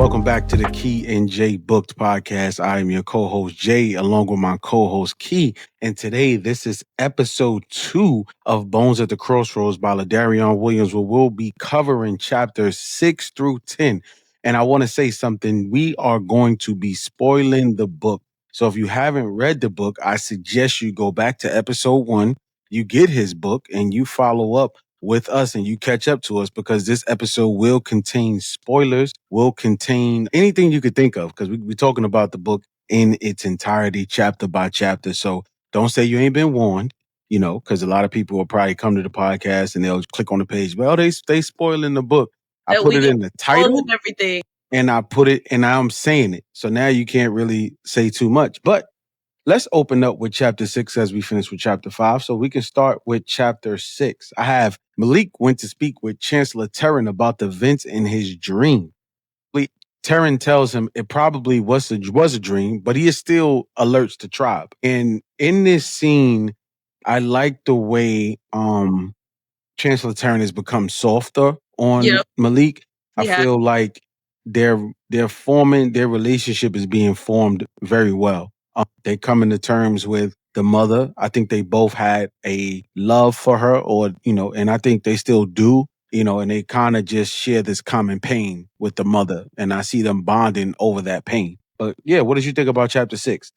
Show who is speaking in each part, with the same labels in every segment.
Speaker 1: welcome back to the Key and Jay Booked podcast. I am your co-host Jay, along with my co-host Key. And today, this is episode 2 of Bones at the Crossroads by Ladarrion Williams, where we'll be covering chapters 6 through 10. And I want to say something. We are going to be spoiling the book. So if you haven't read the book, I suggest you go back to episode 1, you get his book, and you follow up with us and you catch up to us, because this episode will contain spoilers, will contain anything you could think of, because we're talking about the book in its entirety, chapter by chapter. So don't say you ain't been warned, because a lot of people will probably come to the podcast and they'll click on the page. Well, they spoiling the book. I
Speaker 2: That
Speaker 1: put
Speaker 2: we
Speaker 1: it
Speaker 2: get
Speaker 1: in the title
Speaker 2: and everything.
Speaker 1: and I put it, and now I'm saying it. So now you can't really say too much. But let's open up with chapter 6 as we finish with chapter 5. So we can start with chapter 6. I have Malik went to speak with Chancellor Terran about the events in his dream. Terran tells him it probably was a dream, but he is still alerts the tribe. And in this scene, I like the way Chancellor Terran has become softer on Malik. I feel like their relationship is being formed very well. They come into terms with the mother. I think they both had a love for her, and I think they still do, and they kind of just share this common pain with the mother. And I see them bonding over that pain. But yeah, what did you think about chapter 6?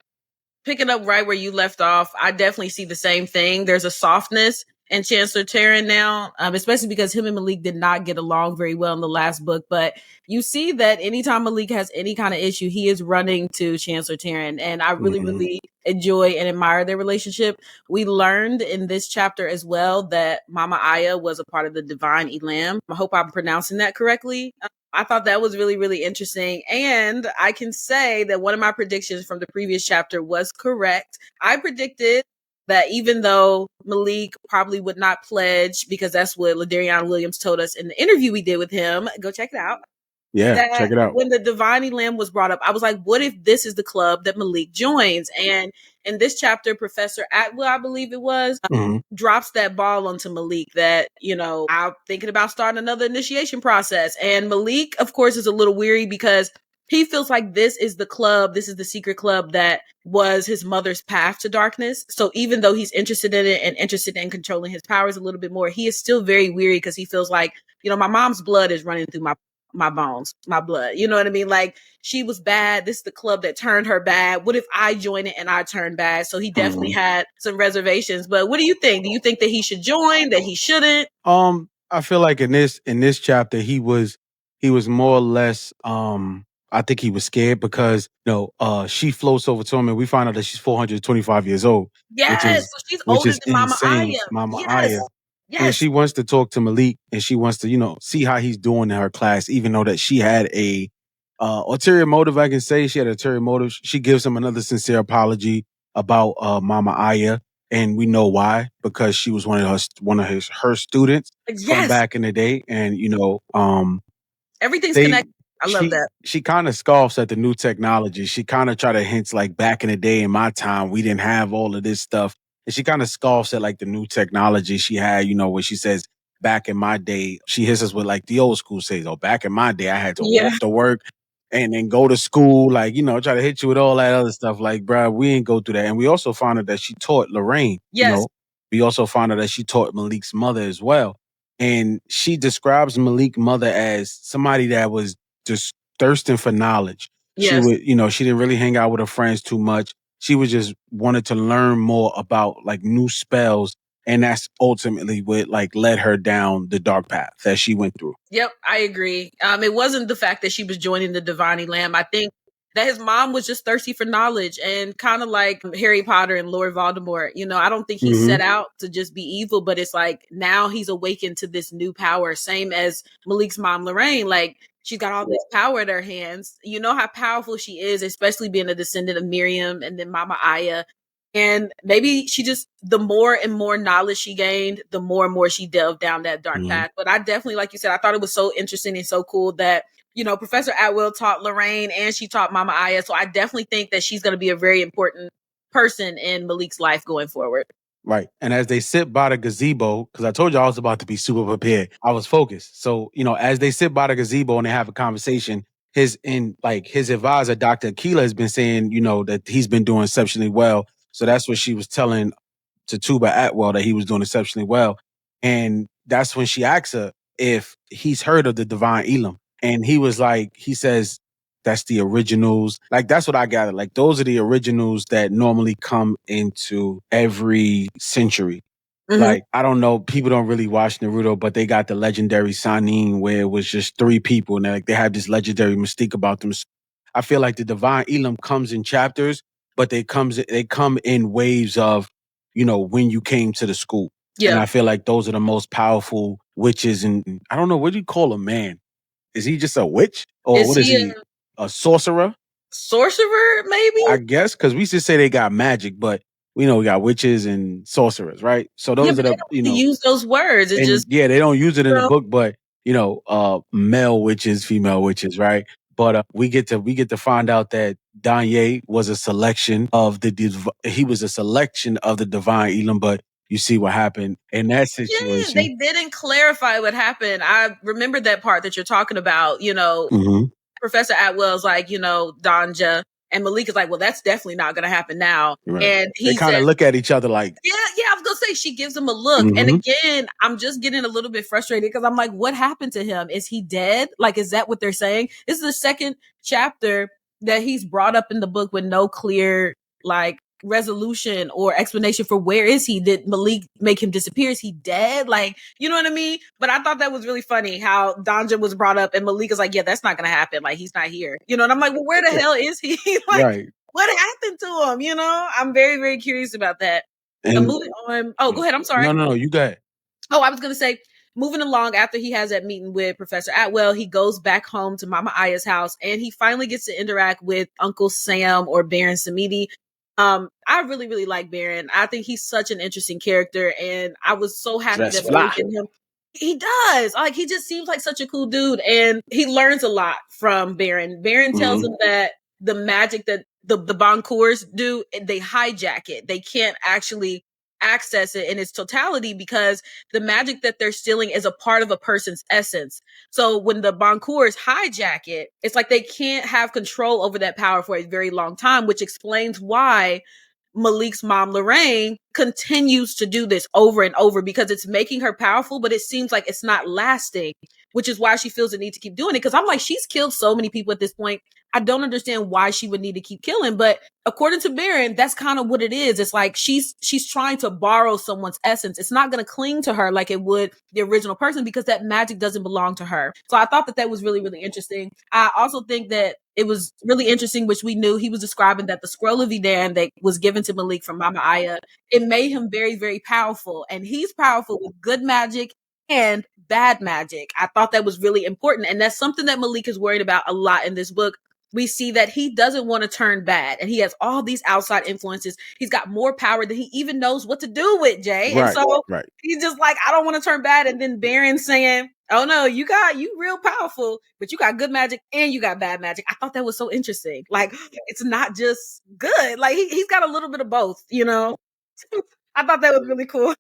Speaker 2: Picking up right where you left off, I definitely see the same thing. There's a softness in Chancellor Terran now, especially because him and Malik did not get along very well in the last book. But you see that anytime Malik has any kind of issue, he is running to Chancellor Terran. And I really, really enjoy and admire their relationship. We learned in this chapter as well that Mama Aya was a part of the Divine Elam. I hope I'm pronouncing that correctly. I thought that was really, really interesting. And I can say that one of my predictions from the previous chapter was correct. I predicted that even though Malik probably would not pledge, because that's what Ladarrion Williams told us in the interview we did with him. Go check it out.
Speaker 1: Yeah, check it out.
Speaker 2: When the Divine Elam was brought up, I was like, what if this is the club that Malik joins? And in this chapter, Professor Atwell, I believe it was, drops that ball onto Malik that, I'm thinking about starting another initiation process. And Malik, of course, is a little weary because he feels like this is the club, this is the secret club that was his mother's path to darkness. So even though he's interested in it and interested in controlling his powers a little bit more, he is still very weary because he feels like, my mom's blood is running through my bones, my blood. You know what I mean? Like, she was bad. This is the club that turned her bad. What if I join it and I turn bad? So he definitely had some reservations. But what do you think? Do you think that he should join, that he shouldn't?
Speaker 1: I feel like in this chapter, he was more or less, I think he was scared because, she floats over to him and we find out that she's 425 years old.
Speaker 2: Yes, so she's older than Mama
Speaker 1: insane.
Speaker 2: Aya.
Speaker 1: Mama
Speaker 2: Yes.
Speaker 1: Aya.
Speaker 2: Yes.
Speaker 1: And she wants to talk to Malik and she wants to, see how he's doing in her class, even though that she had a ulterior motive, I can say. She had an ulterior motive. She gives him another sincere apology about Mama Aya. And we know why, because she was one of her students from back in the day. And,
Speaker 2: everything's connected. I love that.
Speaker 1: She kind of scoffs at the new technology. She kind of try to hints like back in the day in my time, we didn't have all of this stuff. And she kind of scoffs at like the new technology she had, when she says back in my day, she hits us with like the old school says, oh, back in my day, I had to walk to work and then go to school, like, try to hit you with all that other stuff. Like, bruh, we ain't go through that. And we also found out that she taught Lorraine.
Speaker 2: Yes.
Speaker 1: We also found out that she taught Malik's mother as well. And she describes Malik's mother as somebody that was just thirsting for knowledge.
Speaker 2: Yes.
Speaker 1: She would, she didn't really hang out with her friends too much. She was just wanted to learn more about like new spells. And that's ultimately what like led her down the dark path that she went through.
Speaker 2: Yep, I agree. It wasn't the fact that she was joining the Divine Elam. I think that his mom was just thirsty for knowledge, and kind of like Harry Potter and Lord Voldemort. I don't think he set out to just be evil, but it's like now he's awakened to this new power. Same as Malik's mom, Lorraine. Like, she's got all this power in her hands. You know how powerful she is, especially being a descendant of Miriam and then Mama Aya. And maybe she just, the more and more knowledge she gained, the more and more she delved down that dark path. But I definitely, like you said, I thought it was so interesting and so cool that, Professor Atwell taught Lorraine and she taught Mama Aya. So I definitely think that she's going to be a very important person in Malik's life going forward.
Speaker 1: Right. And as they sit by the gazebo, because I told you I was about to be super prepared, I was focused. So, as they sit by the gazebo and they have a conversation, his advisor, Dr. Akila, has been saying, that he's been doing exceptionally well. So that's what she was telling to Tuba Atwell, that he was doing exceptionally well. And that's when she asked her if he's heard of the Divine Elam. And he says, that's the originals. Like, that's what I gathered. Like, those are the originals that normally come into every century. Mm-hmm. Like, I don't know, people don't really watch Naruto, but they got the legendary Sanin where it was just 3 people and they have this legendary mystique about them. So I feel like the Divine Elam comes in chapters, but they come in waves of, when you came to the school. Yeah. And I feel like those are the most powerful witches. And I don't know, what do you call a man? Is he just a witch? Or what is he? A sorcerer?
Speaker 2: Sorcerer, maybe?
Speaker 1: I guess, because we just say they got magic, but we know we got witches and sorcerers, right? So those are the,
Speaker 2: use those words.
Speaker 1: They don't use it in the book, but male witches, female witches, right? But we get to find out that Danye was a selection of the Divine Elam, but you see what happened in that situation.
Speaker 2: Yeah, they didn't clarify what happened. I remember that part that you're talking about, mm-hmm. Professor Atwell's like, Danja, and Malik is like, well, that's definitely not going to happen now. Right. And
Speaker 1: they kind of look at each other like,
Speaker 2: yeah, I was going to say, she gives him a look. Mm-hmm. And again, I'm just getting a little bit frustrated because I'm like, what happened to him? Is he dead? Like, is that what they're saying? This is the second chapter that he's brought up in the book with no clear, resolution or explanation for where is he. Did Malik make him disappear? Is he dead? Like, you know what I mean? But I thought that was really funny how Danja was brought up and Malik is like, yeah, that's not gonna happen. Like, he's not here. And I'm like, well, where the hell is he? Right. What happened to him? I'm very, very curious about that. And moving on. Oh, go ahead. I'm sorry.
Speaker 1: No, you got it.
Speaker 2: Oh, I was gonna say, moving along, after he has that meeting with Professor Atwell, he goes back home to Mama Aya's house and he finally gets to interact with Uncle Sam or Baron Samedi. I really, really like Baron. I think he's such an interesting character, and I was so happy that Malik and him. He does. Like, he just seems like such a cool dude, and he learns a lot from Baron. Baron tells him that the magic that the Boncours do, they hijack it. They can't actually access it in its totality because the magic that they're stealing is a part of a person's essence. So when the Boncours hijack it, it's like they can't have control over that power for a very long time, which explains why Malik's mom, Lorraine, continues to do this over and over because it's making her powerful, but it seems like it's not lasting, which is why she feels the need to keep doing it. Because I'm like, she's killed so many people at this point. I don't understand why she would need to keep killing. But according to Baron, that's kind of what it is. It's like she's trying to borrow someone's essence. It's not going to cling to her like it would the original person because that magic doesn't belong to her. So I thought that was really, really interesting. I also think that it was really interesting, which we knew he was describing that the scroll of Edan that was given to Malik from Mama Aya, it made him very, very powerful. And he's powerful with good magic and bad magic. I thought that was really important. And that's something that Malik is worried about a lot in this book. We see that he doesn't want to turn bad and he has all these outside influences. He's got more power than he even knows what to do with, Jay. Right, and so he's just like, I don't want to turn bad. And then Baron saying, oh no, you real powerful, but you got good magic and you got bad magic. I thought that was so interesting. Like, it's not just good. Like he's got a little bit of both, I thought that was really cool.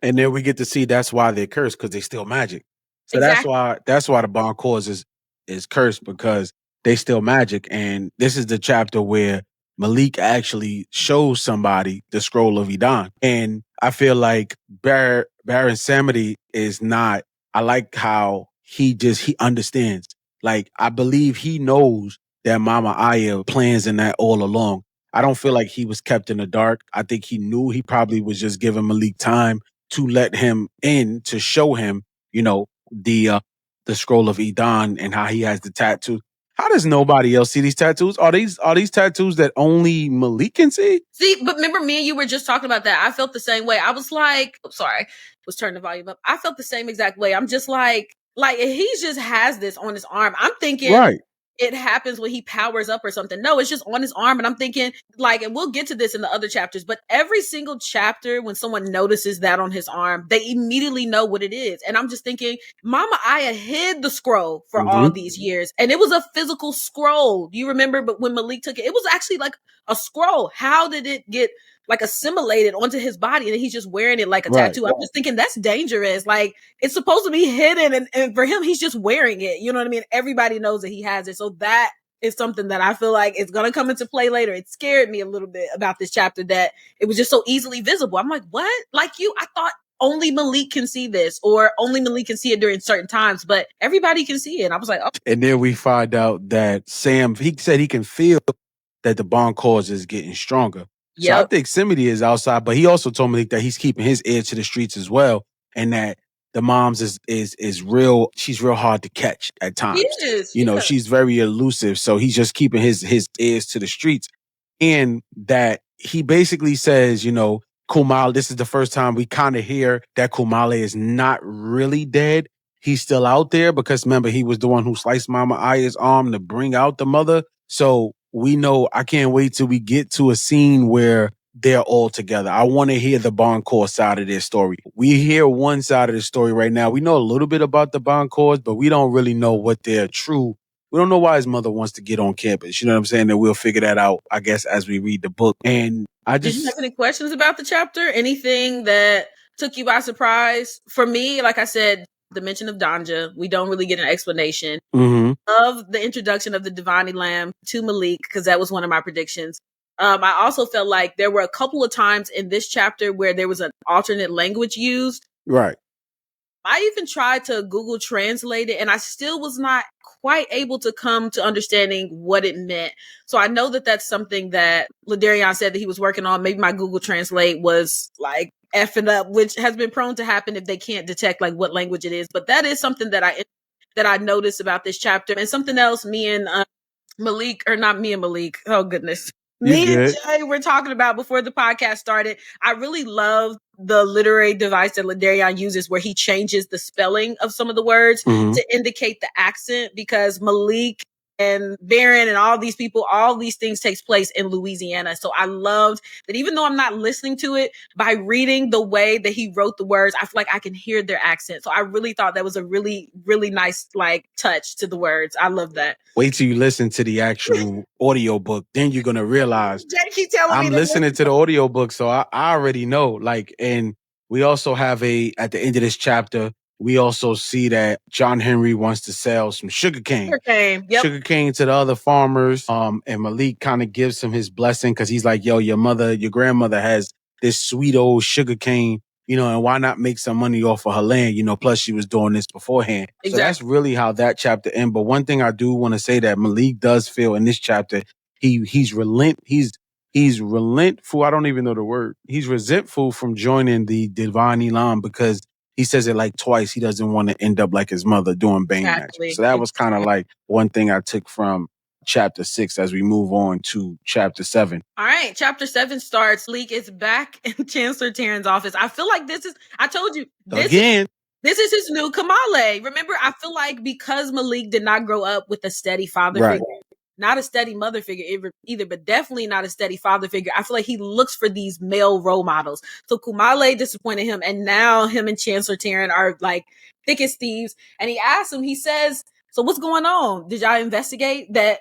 Speaker 1: And then we get to see that's why they're cursed, because they steal magic. So exactly. that's why the Boncours is cursed, because they steal magic. And this is the chapter where Malik actually shows somebody the scroll of Edan. And I feel like Baron Samedi is not, I like how he understands. Like, I believe he knows that Mama Aya plans in that all along. I don't feel like he was kept in the dark. I think he knew. He probably was just giving Malik time to let him in, to show him, the scroll of Edan and how he has the tattoo. How does nobody else see these tattoos? Are these tattoos that only Malik can see?
Speaker 2: See, but remember me and you were just talking about that. I felt the same way. I was like, was turning the volume up. I felt the same exact way. I'm just like he just has this on his arm. I'm thinking it happens when he powers up or something. No, it's just on his arm. And I'm thinking, and we'll get to this in the other chapters, but every single chapter, when someone notices that on his arm, they immediately know what it is. And I'm just thinking, Mama Aya hid the scroll for all these years. And it was a physical scroll. Do you remember? But when Malik took it, it was actually like a scroll. How did it get like assimilated onto his body, and he's just wearing it like a tattoo. I'm just thinking that's dangerous. Like, it's supposed to be hidden, and for him, he's just wearing it. You know what I mean? Everybody knows that he has it. So that is something that I feel like is going to come into play later. It scared me a little bit about this chapter, that it was just so easily visible. I'm like, what? Like, I thought only Malik can see this, or only Malik can see it during certain times, but everybody can see it. And I was like, oh.
Speaker 1: And then we find out that Sam, he said he can feel that the bond cause is getting stronger. Yep. So I think Simity is outside, but he also told Malik that he's keeping his ear to the streets as well, and that the mom's is real. She's real hard to catch at times. You know, she's very elusive. So he's just keeping his ears to the streets, and that he basically says, you know, Kumale, this is the first time we kind of hear that Kumale is not really dead. He's still out there, because remember, he was the one who sliced Mama Aya's arm to bring out the mother. So we know, I can't wait till we get to a scene where they're all together. I want to hear the Boncourt side of their story. We hear one side of the story right now. We know a little bit about the Boncourts, but we don't really know what their true. We don't know why his mother wants to get on campus. You know what I'm saying? That we'll figure that out, I guess, as we read the book. And
Speaker 2: did you have any questions about the chapter? Anything that took you by surprise? For me, like I said, the mention of Danja, we don't really get an explanation of the introduction of the Divani Lamb to Malik, because that was one of my predictions. I also felt like there were a couple of times in this chapter where there was an alternate language used.
Speaker 1: Right.
Speaker 2: I even tried to Google Translate it, and I still was not quite able to come to understanding what it meant. So I know that that's something that Ladarrion said that he was working on. Maybe my Google Translate was like effing up, which has been prone to happen if they can't detect like what language it is. But that is something that I noticed about this chapter. And something else, me and Malik, or not me and Malik, oh goodness. Me and Jay were talking about before the podcast started. I really love the literary device that Ladarrion uses, where he changes the spelling of some of the words to indicate the accent, because Malik and Baron and all these people, all these things takes place in Louisiana. So I loved that, even though I'm not listening to it, by reading the way that he wrote the words, I feel like I can hear their accent. So I really thought that was a really, really nice like touch to the words. I love that.
Speaker 1: Wait till you listen to the actual audiobook. Then you're going to realize
Speaker 2: Jay keep telling me
Speaker 1: I'm listening to the audiobook, so I already know. Like, and we also have at the end of this chapter, we also see that John Henry wants to sell some sugarcane. Sugarcane to the other farmers. And Malik kind of gives him his blessing, because he's like, yo, your grandmother has this sweet old sugarcane, you know, and why not make some money off of her land? You know, plus she was doing this beforehand. Exactly. So that's really how that chapter ends. But one thing I do want to say, that Malik does feel in this chapter, he's relentful. I don't even know the word. He's resentful from joining the Divine Elam, because he says it like twice. He doesn't want to end up like his mother doing Bane magic. So that was kind of like one thing I took from chapter 6 as we move on to chapter 7.
Speaker 2: All right. Chapter 7 starts. Malik is back in Chancellor Taryn's office. I feel like I told you. This is his new Kamale. Remember, I feel like because Malik did not grow up with a steady father figure, not a steady mother figure either, but definitely not a steady father figure, I feel like he looks for these male role models. So Kumale disappointed him, and now him and Chancellor Taryn are like thick as thieves. And he asks him, he says, so what's going on? Did y'all investigate that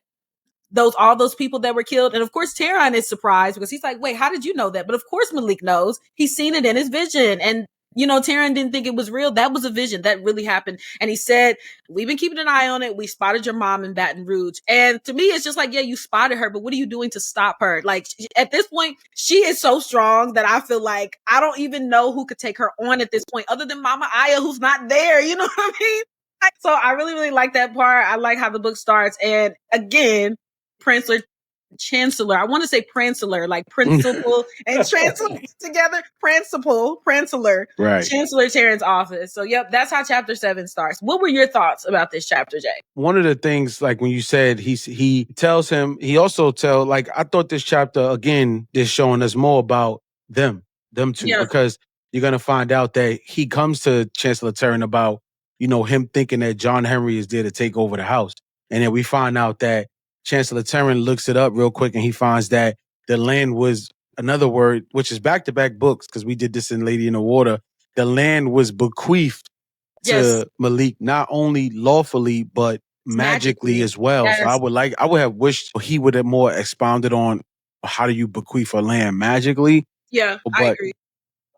Speaker 2: all those people that were killed? And of course, Taryn is surprised, because he's like, wait, how did you know that? But of course, Malik knows. He's seen it in his vision. And you know, Taryn didn't think it was real. That was a vision. That really happened. And he said, we've been keeping an eye on it. We spotted your mom in Baton Rouge. And to me, it's just like, yeah, you spotted her, but what are you doing to stop her? Like, at this point, she is so strong that I feel like I don't even know who could take her on at this point, other than Mama Aya, who's not there. You know what I mean? So I really, really like that part. I like how the book starts. And again, Chancellor. I want to say Pranceler, like principal and Chancellor together. Pranceler. Right. Chancellor Taryn's office. So, yep, that's how chapter 7 starts. What were your thoughts about this chapter, Jay?
Speaker 1: One of the things, like when you said he tells him, he also like, I thought this chapter, again, is showing us more about them two, because you're going to find out that he comes to Chancellor Taryn about, you know, him thinking that John Henry is there to take over the house. And then we find out that Chancellor Taryn looks it up real quick, and he finds that the land was, another word, which is back-to-back books, because we did this in Lady in the Water. The land was bequeathed to Malik, not only lawfully, but magically as well. So I would have wished he would have more expounded on how do you bequeath a land magically.
Speaker 2: Yeah, I agree.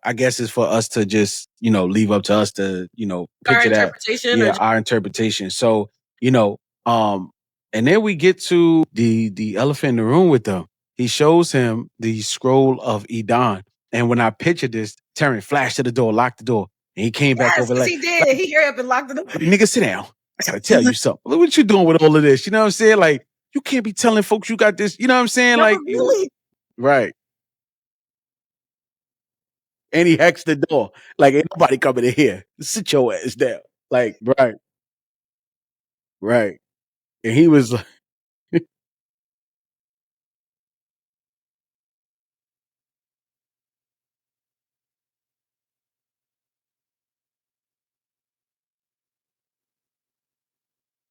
Speaker 1: I guess it's for us to just, leave up to us to,
Speaker 2: Our
Speaker 1: picture that.
Speaker 2: interpretation.
Speaker 1: Yeah, our interpretation. So, and then we get to the elephant in the room with them. He shows him the scroll of Edon. And when I pictured this, Terrence flashed to the door, locked the door, and he came back over
Speaker 2: he did. He hurried up and locked the door.
Speaker 1: Nigga, sit down. I gotta tell you something. Look what you doing with all of this. You know what I'm saying? Like, you can't be telling folks you got this. You know what I'm saying?
Speaker 2: No,
Speaker 1: like,
Speaker 2: really?
Speaker 1: Right. And he hexed the door. Like, ain't nobody coming in here. Sit your ass down. Like, right. Right. And he was like,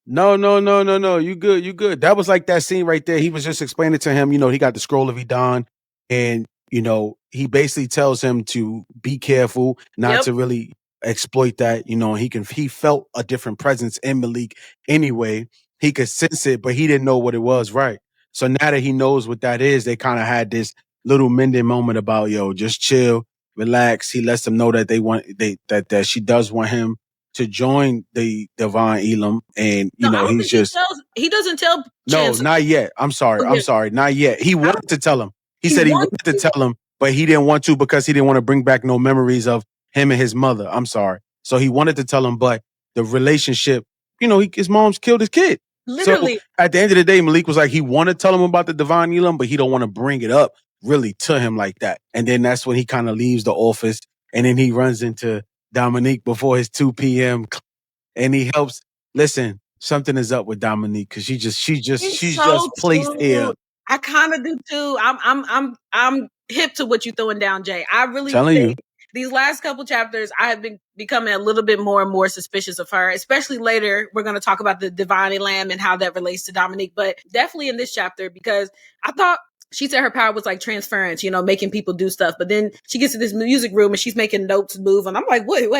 Speaker 1: no. You good. That was like that scene right there. He was just explaining to him, he got the scroll of Edon, and he basically tells him to be careful, not to really exploit that. He felt a different presence in Malik anyway. He could sense it, but he didn't know what it was, right? So now that he knows what that is, they kind of had this little mending moment about, just chill, relax. He lets them know that that she does want him to join the divine Elam, and he's just
Speaker 2: he doesn't tell
Speaker 1: Chancellor. No, not yet. I'm sorry, not yet. He wanted to tell him. He said he wanted to tell him, but he didn't want to because he didn't want to bring back no memories of him and his mother. I'm sorry. So he wanted to tell him, but the relationship, his mom's killed his kid.
Speaker 2: Literally.
Speaker 1: So at the end of the day, Malik was like, he wanted to tell him about the divine Elam, but he don't want to bring it up really to him like that. And then that's when he kind of leaves the office, and then he runs into Dominique before his 2 p.m. and he helps. Listen, something is up with Dominique because she's just placed here.
Speaker 2: I kind of do too. I'm hip to what you're throwing down, Jay. I really
Speaker 1: Telling
Speaker 2: think these last couple chapters, I have been becoming a little bit more and more suspicious of her, especially later. We're going to talk about the divine lamb and how that relates to Dominique, but definitely in this chapter, because I thought she said her power was like transference, making people do stuff. But then she gets to this music room and she's making notes move. And I'm like, wait,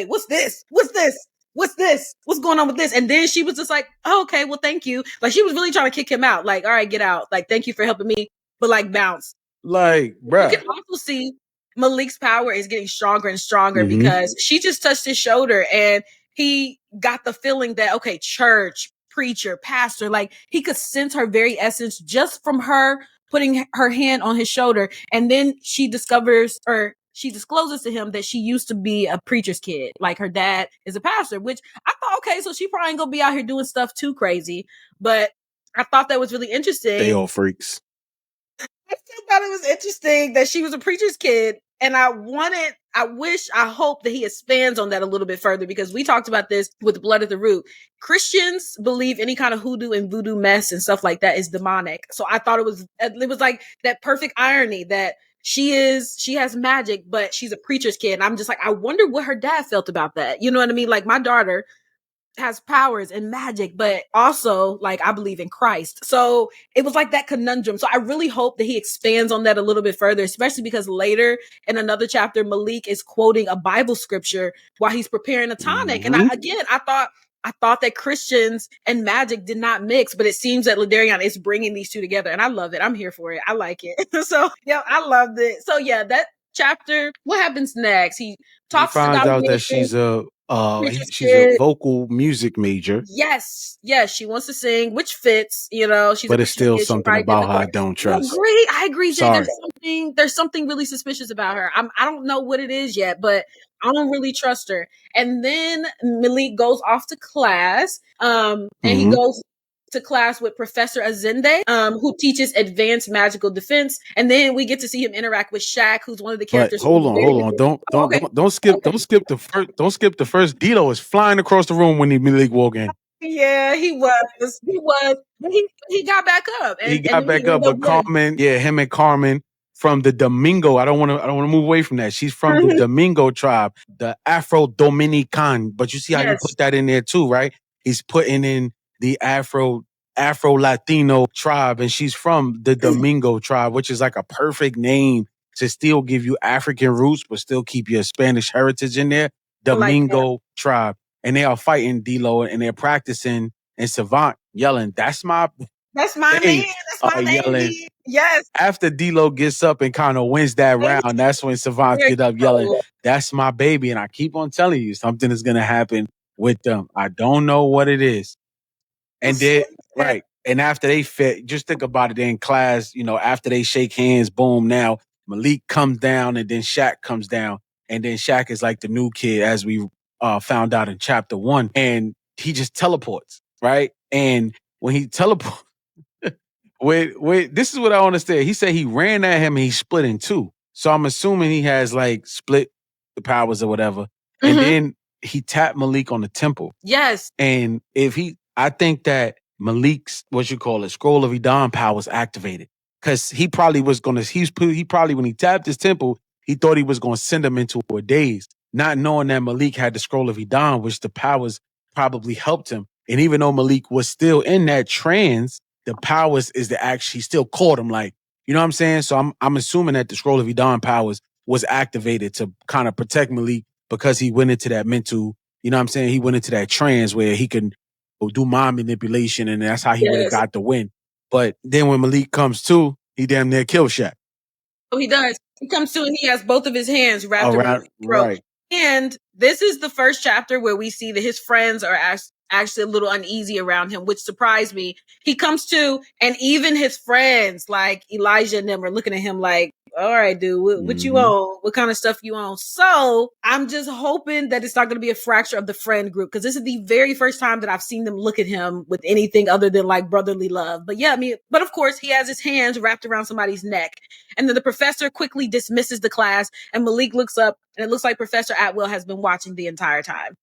Speaker 2: what's this? What's this? What's going on with this? And then she was just like, oh, okay, well, thank you. Like, she was really trying to kick him out. Like, all right, get out. Like, thank you for helping me. But like, bounce.
Speaker 1: Like, bruh.
Speaker 2: You can also see Malik's power is getting stronger and stronger because she just touched his shoulder and he got the feeling that, okay, church, preacher, pastor, like he could sense her very essence just from her putting her hand on his shoulder. And then she discloses to him that she used to be a preacher's kid. Like her dad is a pastor, which I thought, okay, so she probably ain't gonna be out here doing stuff too crazy. But I thought that was really interesting.
Speaker 1: They all freaks.
Speaker 2: I still thought it was interesting that she was a preacher's kid. And I hope that he expands on that a little bit further, because we talked about this with Blood at the Root. Christians believe any kind of hoodoo and voodoo mess and stuff like that is demonic. So I thought it was like that perfect irony that she has magic, but she's a preacher's kid. And I'm just like, I wonder what her dad felt about that. You know what I mean? Like, my daughter has powers and magic, but also like I believe in Christ. So it was like that conundrum. So I really hope that he expands on that a little bit further, especially because later in another chapter, Malik is quoting a Bible scripture while he's preparing a tonic. And I thought that Christians and magic did not mix, but it seems that Ladarrion is bringing these two together, and I love it. I'm here for it. I like it. So yeah, I loved it. So yeah, that chapter. What happens next? He talks.
Speaker 1: He finds out that she's a vocal music major.
Speaker 2: Yes, she wants to sing, which fits. She's
Speaker 1: but it's still something about her I don't trust.
Speaker 2: I agree, Jay. There's something really suspicious about her. I don't know what it is yet, but I don't really trust her. And then Malik goes off to class, and he goes to class with Professor Azende, who teaches advanced magical defense. And then we get to see him interact with Shaq, who's one of the characters.
Speaker 1: But hold on. Don't skip the first. Dito is flying across the room when Malik walked in.
Speaker 2: Yeah, he was. But he got back up.
Speaker 1: But Carmen, him and Carmen from the Domingo. I don't want to move away from that. She's from the Domingo tribe, the Afro Dominican. But you see how you put that in there too, right? He's putting in the Afro Latino tribe, and she's from the Domingo tribe, which is like a perfect name to still give you African roots, but still keep your Spanish heritage in there. Domingo tribe. And they are fighting D-Lo, and they're practicing, and Savant yelling, that's my
Speaker 2: name. That's my
Speaker 1: yelling,
Speaker 2: name. Yes.
Speaker 1: After D-Lo gets up and kind of wins that round, that's when Savant get up yelling, "That's my baby." And I keep on telling you, something is going to happen with them. I don't know what it is. And then, right. And after they fit, just think about it in class, after they shake hands, boom, now Malik comes down and then Shaq comes down. And then Shaq is like the new kid, as we found out in chapter 1. And he just teleports, right? And when he teleports, wait, this is what I understand. He said he ran at him and he split in two. So I'm assuming he has like split the powers or whatever. Mm-hmm. And then he tapped Malik on the temple.
Speaker 2: Yes.
Speaker 1: And I think that Malik's, scroll of Edom powers activated. Because he probably was going to, when he tapped his temple, he thought he was going to send him into a daze, not knowing that Malik had the scroll of Edom, which the powers probably helped him. And even though Malik was still in that trance, the powers is the action. He still caught him, like, you know what I'm saying? So I'm assuming that the scroll of Edom powers was activated to kind of protect Malik because he went into that mental, you know what I'm saying? He went into that trance where he can do mind manipulation, and that's how he would have got the win. But then when Malik comes to, he damn near kills Shaq.
Speaker 2: Oh, he does. He comes to and he has both of his hands wrapped around his throat. Right. And this is the first chapter where we see that his friends are actually a little uneasy around him, which surprised me. He comes to, and even his friends, like Elijah and them, are looking at him like, all right, dude, what you own? What kind of stuff you own? So I'm just hoping that it's not going to be a fracture of the friend group, because this is the very first time that I've seen them look at him with anything other than like brotherly love. But yeah, but of course he has his hands wrapped around somebody's neck. And then the professor quickly dismisses the class, and Malik looks up, and it looks like Professor Atwell has been watching the entire time.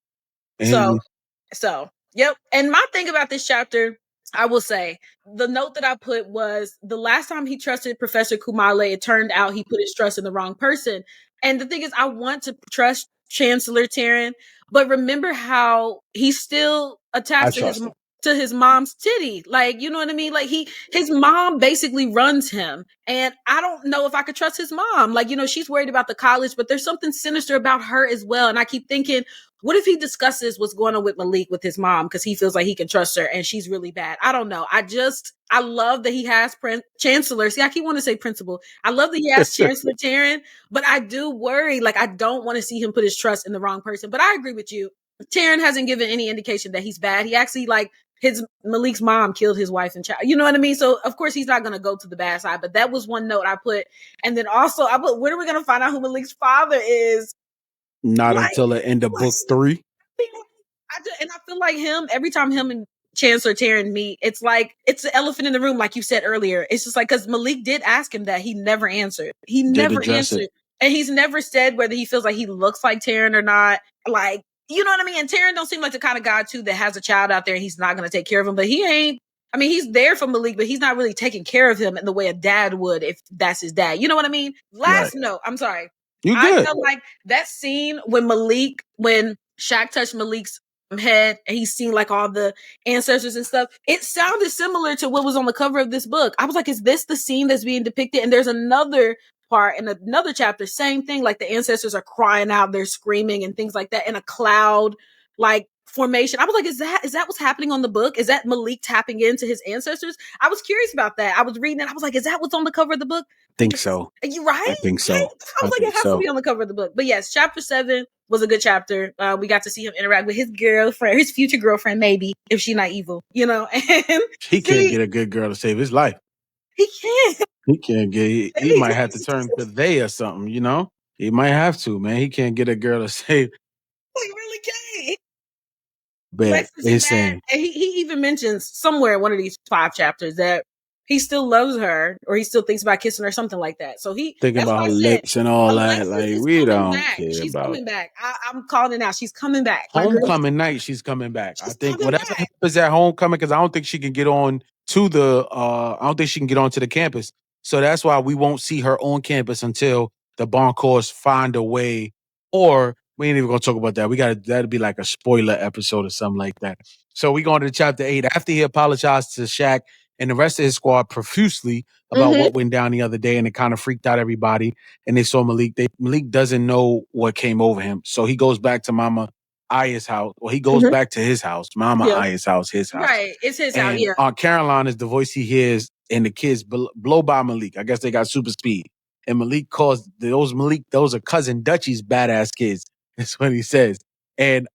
Speaker 2: So, yep. And my thing about this chapter, I will say, the note that I put was the last time he trusted Professor Kumale, it turned out he put his trust in the wrong person. And the thing is, I want to trust Chancellor Taryn, but remember how he's still attached to his mom's titty. Like, you know what I mean? Like his mom basically runs him. And I don't know if I could trust his mom. Like, she's worried about the college, but there's something sinister about her as well. And I keep thinking, what if he discusses what's going on with Malik with his mom because he feels like he can trust her and she's really bad? I don't know. I love that he has Chancellor. See, I keep wanting to say principal. I love that he has Chancellor Taryn, but I do worry. Like, I don't want to see him put his trust in the wrong person. But I agree with you. Taryn hasn't given any indication that he's bad. He actually, Malik's mom killed his wife and child. You know what I mean? So, of course, he's not going to go to the bad side. But that was one note I put. And then also, I put, when are we going to find out who Malik's father is?
Speaker 1: Not until the end of book 3.
Speaker 2: And I feel like every time him and Chancellor Taryn meet, it's like, it's the elephant in the room, like you said earlier. It's just like, because Malik did ask him that. He never answered. He never answered. And he's never said whether he feels like he looks like Taryn or not. Like, you know what I mean? And Taryn don't seem like the kind of guy, too, that has a child out there and he's not going to take care of him. But he ain't. I mean, he's there for Malik, but he's not really taking care of him in the way a dad would if that's his dad. You know what I mean? Last note, I'm sorry. I feel like that scene when Shaq touched Malik's head and he's seen like all the ancestors and stuff, it sounded similar to what was on the cover of this book. I was like, is this the scene that's being depicted? And there's another part in another chapter, same thing, like the ancestors are crying out, they're screaming and things like that in a cloud like formation. I was like, is that what's happening on the book? Is that Malik tapping into his ancestors? I was curious about that. I was reading it. I was like, is that what's on the cover of the book?
Speaker 1: Think so.
Speaker 2: Are you right?
Speaker 1: I think so.
Speaker 2: I was like, it has to be on the cover of the book. But yes, chapter 7 was a good chapter. We got to see him interact with his girlfriend, his future girlfriend, maybe, if she's not evil, And
Speaker 1: he can't get a good girl to save his life.
Speaker 2: He can't.
Speaker 1: He can't get. He might have to turn to they or something. He might have to, man. He can't get a girl to save.
Speaker 2: He really can't.
Speaker 1: But insane.
Speaker 2: And he even mentions somewhere in one of these 5 chapters that he still loves her, or he still thinks about kissing her, something like that. So he
Speaker 1: thinking about her lips and all that. Like, we don't care
Speaker 2: She's
Speaker 1: about.
Speaker 2: coming back. I'm calling it now. She's coming back.
Speaker 1: Homecoming night, she's coming back. I think whatever happens at homecoming, because I don't think she can get on to the. I don't think she can get onto the campus. So that's why we won't see her on campus until the Boncours find a way, or we ain't even gonna talk about that. That'd be like a spoiler episode or something like that. So we go into chapter 8 after he apologized to Shaq and the rest of his squad profusely about what went down the other day, and it kind of freaked out everybody. And they saw Malik. Malik doesn't know what came over him, so he goes back to Mama Aya's house. Well, he goes back to his house, Mama Aya's house, his house.
Speaker 2: Right, it's his house. Yeah.
Speaker 1: Aunt Caroline is the voice he hears and the kids blow by Malik. I guess they got super speed. And Malik calls those are cousin Dutchie's badass kids. That's what he says. And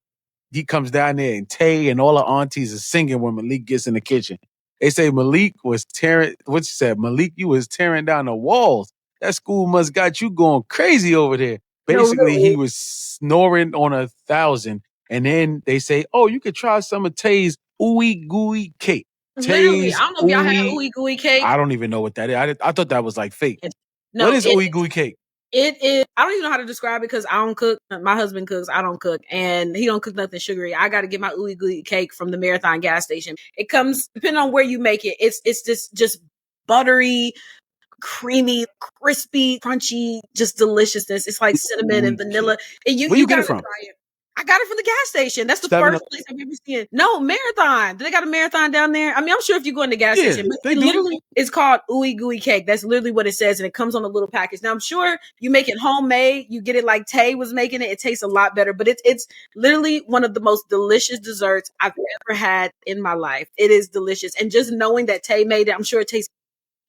Speaker 1: he comes down there and Tay and all the aunties are singing when Malik gets in the kitchen. They say Malik was tearing, what you said, Malik, you was tearing down the walls. That school must got you going crazy over there. Basically,
Speaker 2: really.
Speaker 1: he was snoring on 1,000. And then they say, oh, you could try some of Tay's ooey gooey cake.
Speaker 2: Literally,
Speaker 1: Tay's
Speaker 2: I don't know if y'all had ooey gooey cake.
Speaker 1: I don't even know what that is. I thought that was like fake.
Speaker 2: No,
Speaker 1: what is ooey gooey cake?
Speaker 2: It is. I don't even know how to describe it because I don't cook. My husband cooks. I don't cook, and he don't cook nothing sugary. I got to get my ooey gooey cake from the Marathon gas station. It comes depending on where you make it. It's this just buttery, creamy, crispy, crunchy, just deliciousness. It's like cinnamon and vanilla. And
Speaker 1: where you get it from?
Speaker 2: Try it. I got it from the gas station. That's the first place I've ever seen it. No, Marathon. They got a Marathon down there. I mean, I'm sure if you go in the gas station, but it literally is called ooey gooey cake. That's literally what it says, and it comes on a little package. Now, I'm sure you make it homemade. You get it like Tay was making it. It tastes a lot better, but it's literally one of the most delicious desserts I've ever had in my life. It is delicious, and just knowing that Tay made it, I'm sure it tastes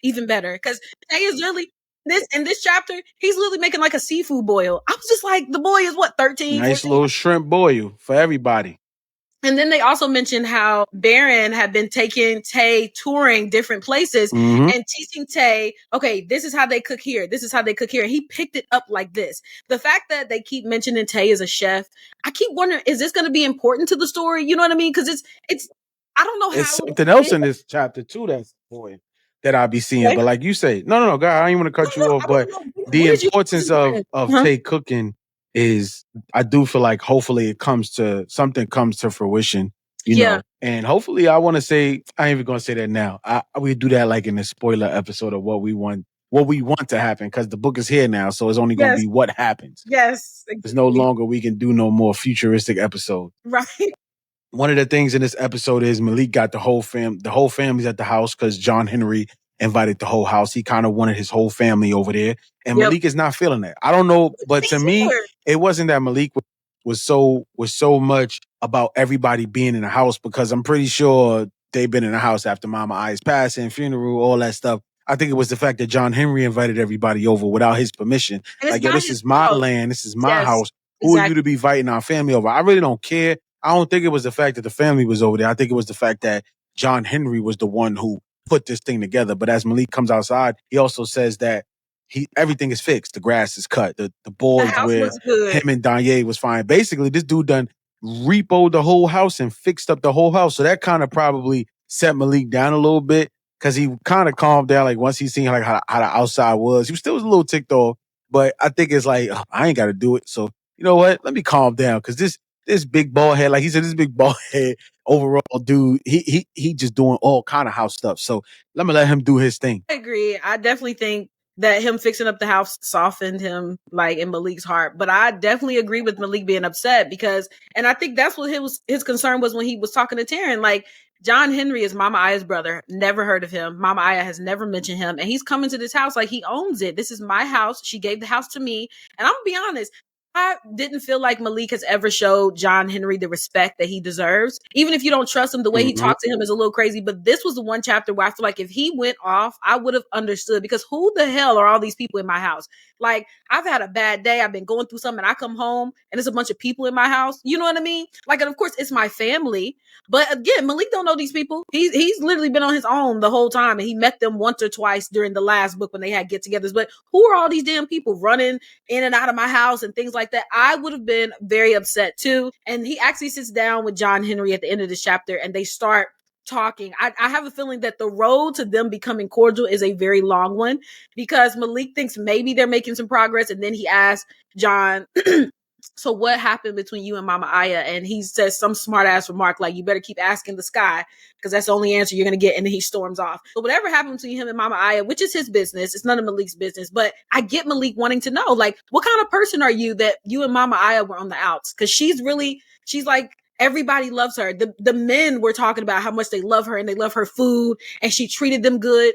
Speaker 2: even better because Tay is literally. In this chapter, he's literally making like a seafood boil. I was just like, the boy is what, 13?
Speaker 1: Nice
Speaker 2: 14?
Speaker 1: little shrimp boil for everybody.
Speaker 2: And then they also mentioned how Baron had been taking Tay touring different places and teaching Tay, okay, this is how they cook here. This is how they cook here. And he picked it up like this. The fact that they keep mentioning Tay as a chef, I keep wondering, is this going to be important to the story? You know what I mean? Because it's I don't know how.
Speaker 1: It's something else in this chapter too that's important that I'll be seeing. But like you say, no, God, I don't want to cut you off. But the importance of Tay cooking is, I do feel like hopefully something comes to fruition, you know. And hopefully, I want to say, I ain't even gonna say that now. We do that like in the spoiler episode of what we want to happen, because the book is here now, so it's only gonna be what happens.
Speaker 2: Yes,
Speaker 1: exactly. There's no longer we can do no more futuristic episode.
Speaker 2: Right.
Speaker 1: One of the things in this episode is Malik got the whole family's at the house because John Henry invited the whole house. He kind of wanted his whole family over there. And Malik is not feeling that. I don't know, but to me, it wasn't that Malik was so much about everybody being in the house, because I'm pretty sure they've been in the house after Mama I's passing, funeral, all that stuff. I think it was the fact that John Henry invited everybody over without his permission. Like, yo, this is my land. This is my house. Who are you to be inviting our family over? I really don't care. I don't think it was the fact that the family was over there. I think it was the fact that John Henry was the one who put this thing together. But as Malik comes outside, he also says that everything is fixed. The grass is cut. The boys where him and Danye was fine. Basically, this dude done repoed the whole house and fixed up the whole house. So that kind of probably set Malik down a little bit, because he kind of calmed down. Like, once he seen like how the outside was, he still was a little ticked off. But I think it's like, I ain't got to do it. So you know what? Let me calm down, because this big bald head, like he said, this big bald head overall dude, he just doing all kind of house stuff. So let me let him do his thing.
Speaker 2: I agree. I definitely think that him fixing up the house softened him, like, in Malik's heart. But I definitely agree with Malik being upset, because, and I think that's what his concern was when he was talking to Taryn. Like, John Henry is Mama Aya's brother. Never heard of him. Mama Aya has never mentioned him. And he's coming to this house like he owns it. This is my house. She gave the house to me. And I'm gonna be honest, I didn't feel like Malik has ever showed John Henry the respect that he deserves. Even if you don't trust him, the way he talked to him is a little crazy. But this was the one chapter where I feel like if he went off, I would have understood, because who the hell are all these people in my house? Like, I've had a bad day. I've been going through something, and I come home and there's a bunch of people in my house. You know what I mean? Like, and of course it's my family. But again, Malik don't know these people. He's literally been on his own the whole time, and he met them once or twice during the last book when they had get-togethers. But who are all these damn people running in and out of my house and things like that? I would have been very upset too. And he actually sits down with John Henry at the end of this chapter, and they start talking. I have a feeling that the road to them becoming cordial is a very long one, because Malik thinks maybe they're making some progress, and then he asks John, so what happened between you and Mama Aya? And he says some smart ass remark like, you better keep asking the sky, because that's the only answer you're going to get. And then he storms off. So whatever happened between him and Mama Aya, which is his business, it's none of Malik's business. But I get Malik wanting to know, like, what kind of person are you that you and Mama Aya were on the outs? Because she's like, everybody loves her. The men were talking about how much they love her and they love her food, and she treated them good.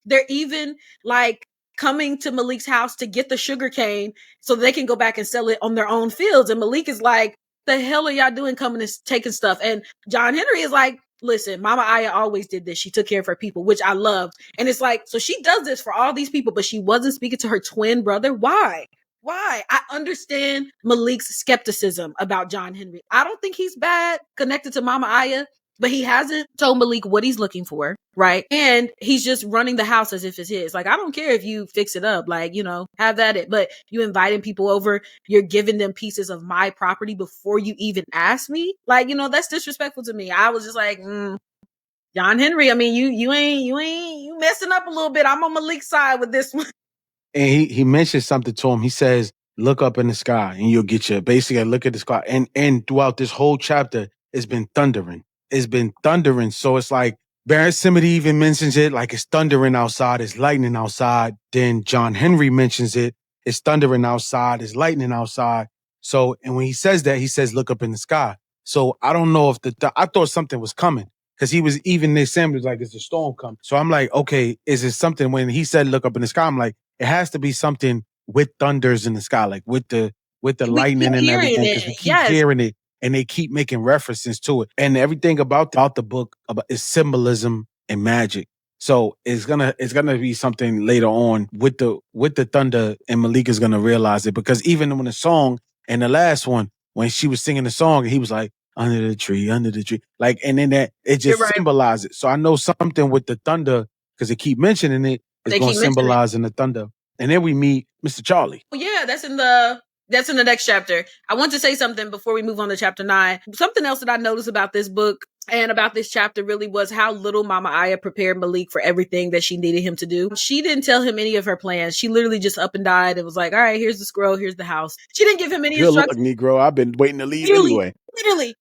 Speaker 2: They're even like coming to Malik's house to get the sugar cane so they can go back and sell it on their own fields. And Malik is like, the hell are y'all doing coming and taking stuff? And John Henry is like, listen, Mama Aya always did this. She took care of her people, which I loved. And it's like, so she does this for all these people, but she wasn't speaking to her twin brother. Why? I understand Malik's skepticism about John Henry. I don't think he's bad connected to Mama Aya, but he hasn't told Malik what he's looking for, right? And he's just running the house as if it's his. Like, I don't care if you fix it up, like, have that it. But you inviting people over, you're giving them pieces of my property before you even ask me. Like, that's disrespectful to me. I was just like, John Henry, I mean, you messing up a little bit. I'm on Malik's side with this one.
Speaker 1: And he mentions something to him. He says, look up in the sky and you'll get basically look at the sky. And throughout this whole chapter, it's been thundering. So it's like Baron Samedi even mentions it, like it's thundering outside, it's lightning outside. Then John Henry mentions it, it's thundering outside, it's lightning outside. So, and when he says that, he says, look up in the sky. So I don't know if I thought something was coming. Because he was even this Sam was like, it's a storm coming. So I'm like, okay, is it something when he said look up in the sky? I'm like, it has to be something with thunders in the sky, like with the lightning and everything. Because we keep hearing it and they keep making references to it. And everything about the book is symbolism and magic. So it's gonna be something later on with the thunder, and Malik is gonna realize it. Because even when the song and the last one, when she was singing the song, he was like, under the tree. Like, and then that it just symbolizes it. So I know something with the thunder, because they keep mentioning it, it's going to symbolize in the thunder. And then we meet Mr. Charlie.
Speaker 2: Oh, yeah, that's in the next chapter. I want to say something before we move on to chapter 9. Something else that I noticed about this book and about this chapter really was how little Mama Aya prepared Malik for everything that she needed him to do. She didn't tell him any of her plans. She literally just up and died and was like, all right, here's the scroll, here's the house. She didn't give him any instructions.
Speaker 1: Good luck, Negro. I've been waiting to leave anyway.
Speaker 2: Literally,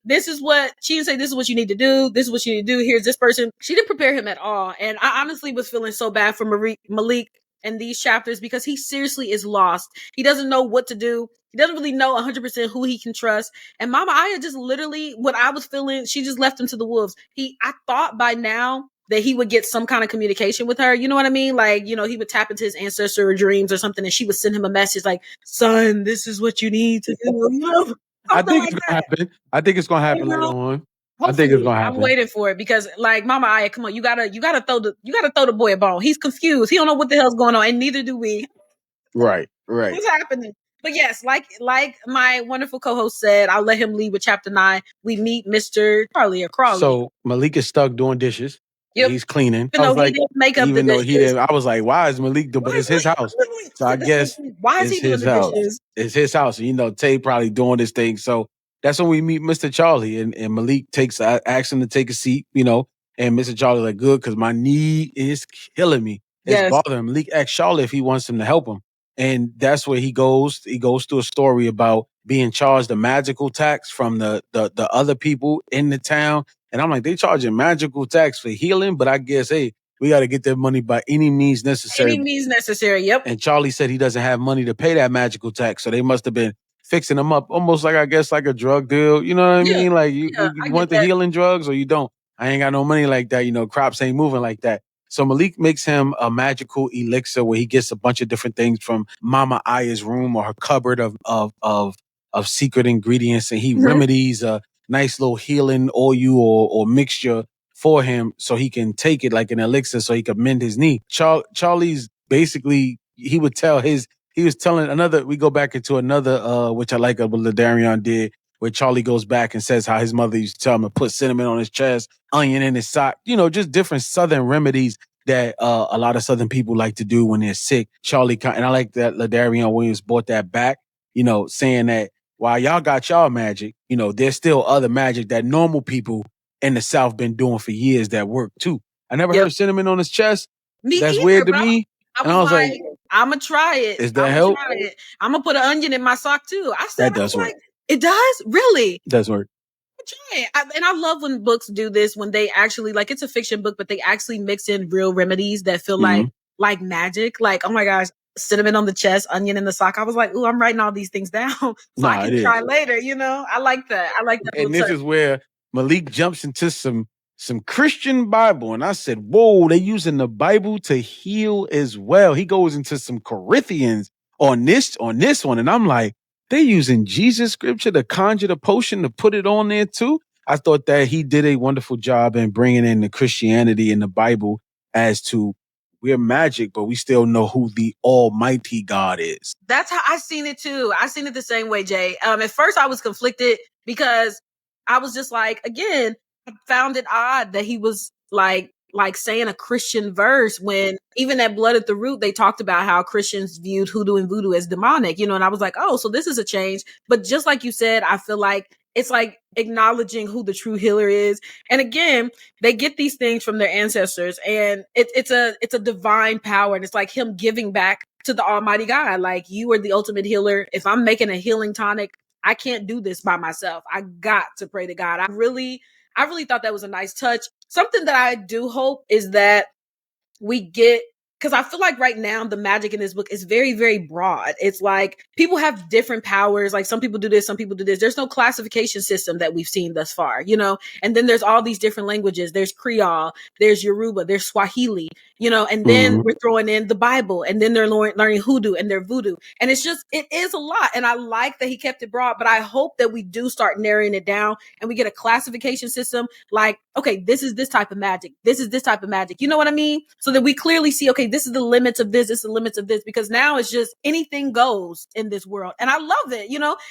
Speaker 2: she didn't say, this is what you need to do. This is what you need to do. Here's this person. She didn't prepare him at all. And I honestly was feeling so bad for Malik in these chapters because he seriously is lost. He doesn't know what to do. He doesn't really know 100% who he can trust. And Mama Aya just literally, what I was feeling, she just left him to the wolves. I thought by now that he would get some kind of communication with her. You know what I mean? Like, he would tap into his ancestor dreams or something, and she would send him a message like, son, this is what you need to do.
Speaker 1: I think it's gonna happen. I think it's gonna happen later on. I think it's gonna happen.
Speaker 2: I'm waiting for it because, like, Mama Aya, come on, you gotta throw the boy a bone. He's confused. He don't know what the hell's going on, and neither do we.
Speaker 1: Right.
Speaker 2: What's happening? But yes, like my wonderful co-host said, I'll let him lead with chapter 9. We meet Mr. Charlie or Crawley.
Speaker 1: So Malik is stuck doing dishes.
Speaker 2: Yep.
Speaker 1: He's cleaning.
Speaker 2: Even though he didn't make up the dishes.
Speaker 1: I was like, why is Malik doing? But it's his house. So I guess
Speaker 2: why is he doing the dishes?
Speaker 1: It's his house. Tay probably doing this thing. So that's when we meet Mr. Charlie, and Malik asks him to take a seat, and Mr. Charlie like, good, because my knee is killing me. It's bothering him. Malik asks Charlie if he wants him to help him. And that's where he goes. He goes through a story about being charged a magical tax from the other people in the town. And I'm like, they charging magical tax for healing, but I guess, hey, we got to get that money by any means necessary.
Speaker 2: Yep.
Speaker 1: And Charlie said he doesn't have money to pay that magical tax, so they must have been fixing him up, almost like, I guess, like a drug deal. You know what I mean? Like, you want the healing drugs or you don't. I ain't got no money like that. Crops ain't moving like that. So Malik makes him a magical elixir where he gets a bunch of different things from Mama Aya's room or her cupboard of secret ingredients, and he remedies a nice little healing oil or mixture for him so he can take it like an elixir so he could mend his knee. Charlie's basically, we go back into another, which I like what Ladarrion did, where Charlie goes back and says how his mother used to tell him to put cinnamon on his chest, onion in his sock, just different Southern remedies that a lot of Southern people like to do when they're sick. Charlie, and I like that Ladarrion Williams brought that back, saying that while y'all got y'all magic, there's still other magic that normal people in the South been doing for years that work too. I never heard of cinnamon on his chest. That's either, weird to me.
Speaker 2: And I was like, I'm going to try it.
Speaker 1: Is that help?
Speaker 2: I'm going to put an onion in my sock too.
Speaker 1: That does work.
Speaker 2: It does? Really?
Speaker 1: It does work.
Speaker 2: Try it. And I love when books do this, when they actually, like, it's a fiction book, but they actually mix in real remedies that feel like magic. Like, oh my gosh, cinnamon on the chest, onion in the sock. I was like, ooh, I'm writing all these things down so I can try later, I like that.
Speaker 1: And this is where Malik jumps into some Christian Bible. And I said, whoa, they using the Bible to heal as well. He goes into some Corinthians on this one. And I'm like, they using Jesus scripture to conjure the potion to put it on there too. I thought that he did a wonderful job in bringing in the Christianity in the Bible as to we're magic, but we still know who the Almighty God is.
Speaker 2: That's how I seen it too. I seen it the same way, Jay. At first I was conflicted because I was just like, again, I found it odd that he was like saying a Christian verse when even at Blood at the Root, they talked about how Christians viewed hoodoo and voodoo as demonic, and I was like, oh, so this is a change. But just like you said, I feel like it's like acknowledging who the true healer is. And again, they get these things from their ancestors, and it's a divine power, and it's like him giving back to the Almighty God. Like, you are the ultimate healer. If I'm making a healing tonic, I can't do this by myself. I got to pray to God. I really thought that was a nice touch. Something that I do hope is that we get, because I feel like right now the magic in this book is very, very broad. It's like people have different powers. Like, some people do this, some people do this. There's no classification system that we've seen thus far, and then there's all these different languages. There's Creole, there's Yoruba, there's Swahili, and then we're throwing in the Bible, and then they're learning hoodoo and their voodoo. And it is a lot. And I like that he kept it broad, but I hope that we do start narrowing it down and we get a classification system. Like, okay, this is this type of magic. This is this type of magic. You know what I mean? So that we clearly see, okay, this is the limits of this. This is the limits of this, because now it's just anything goes in this world. And I love it.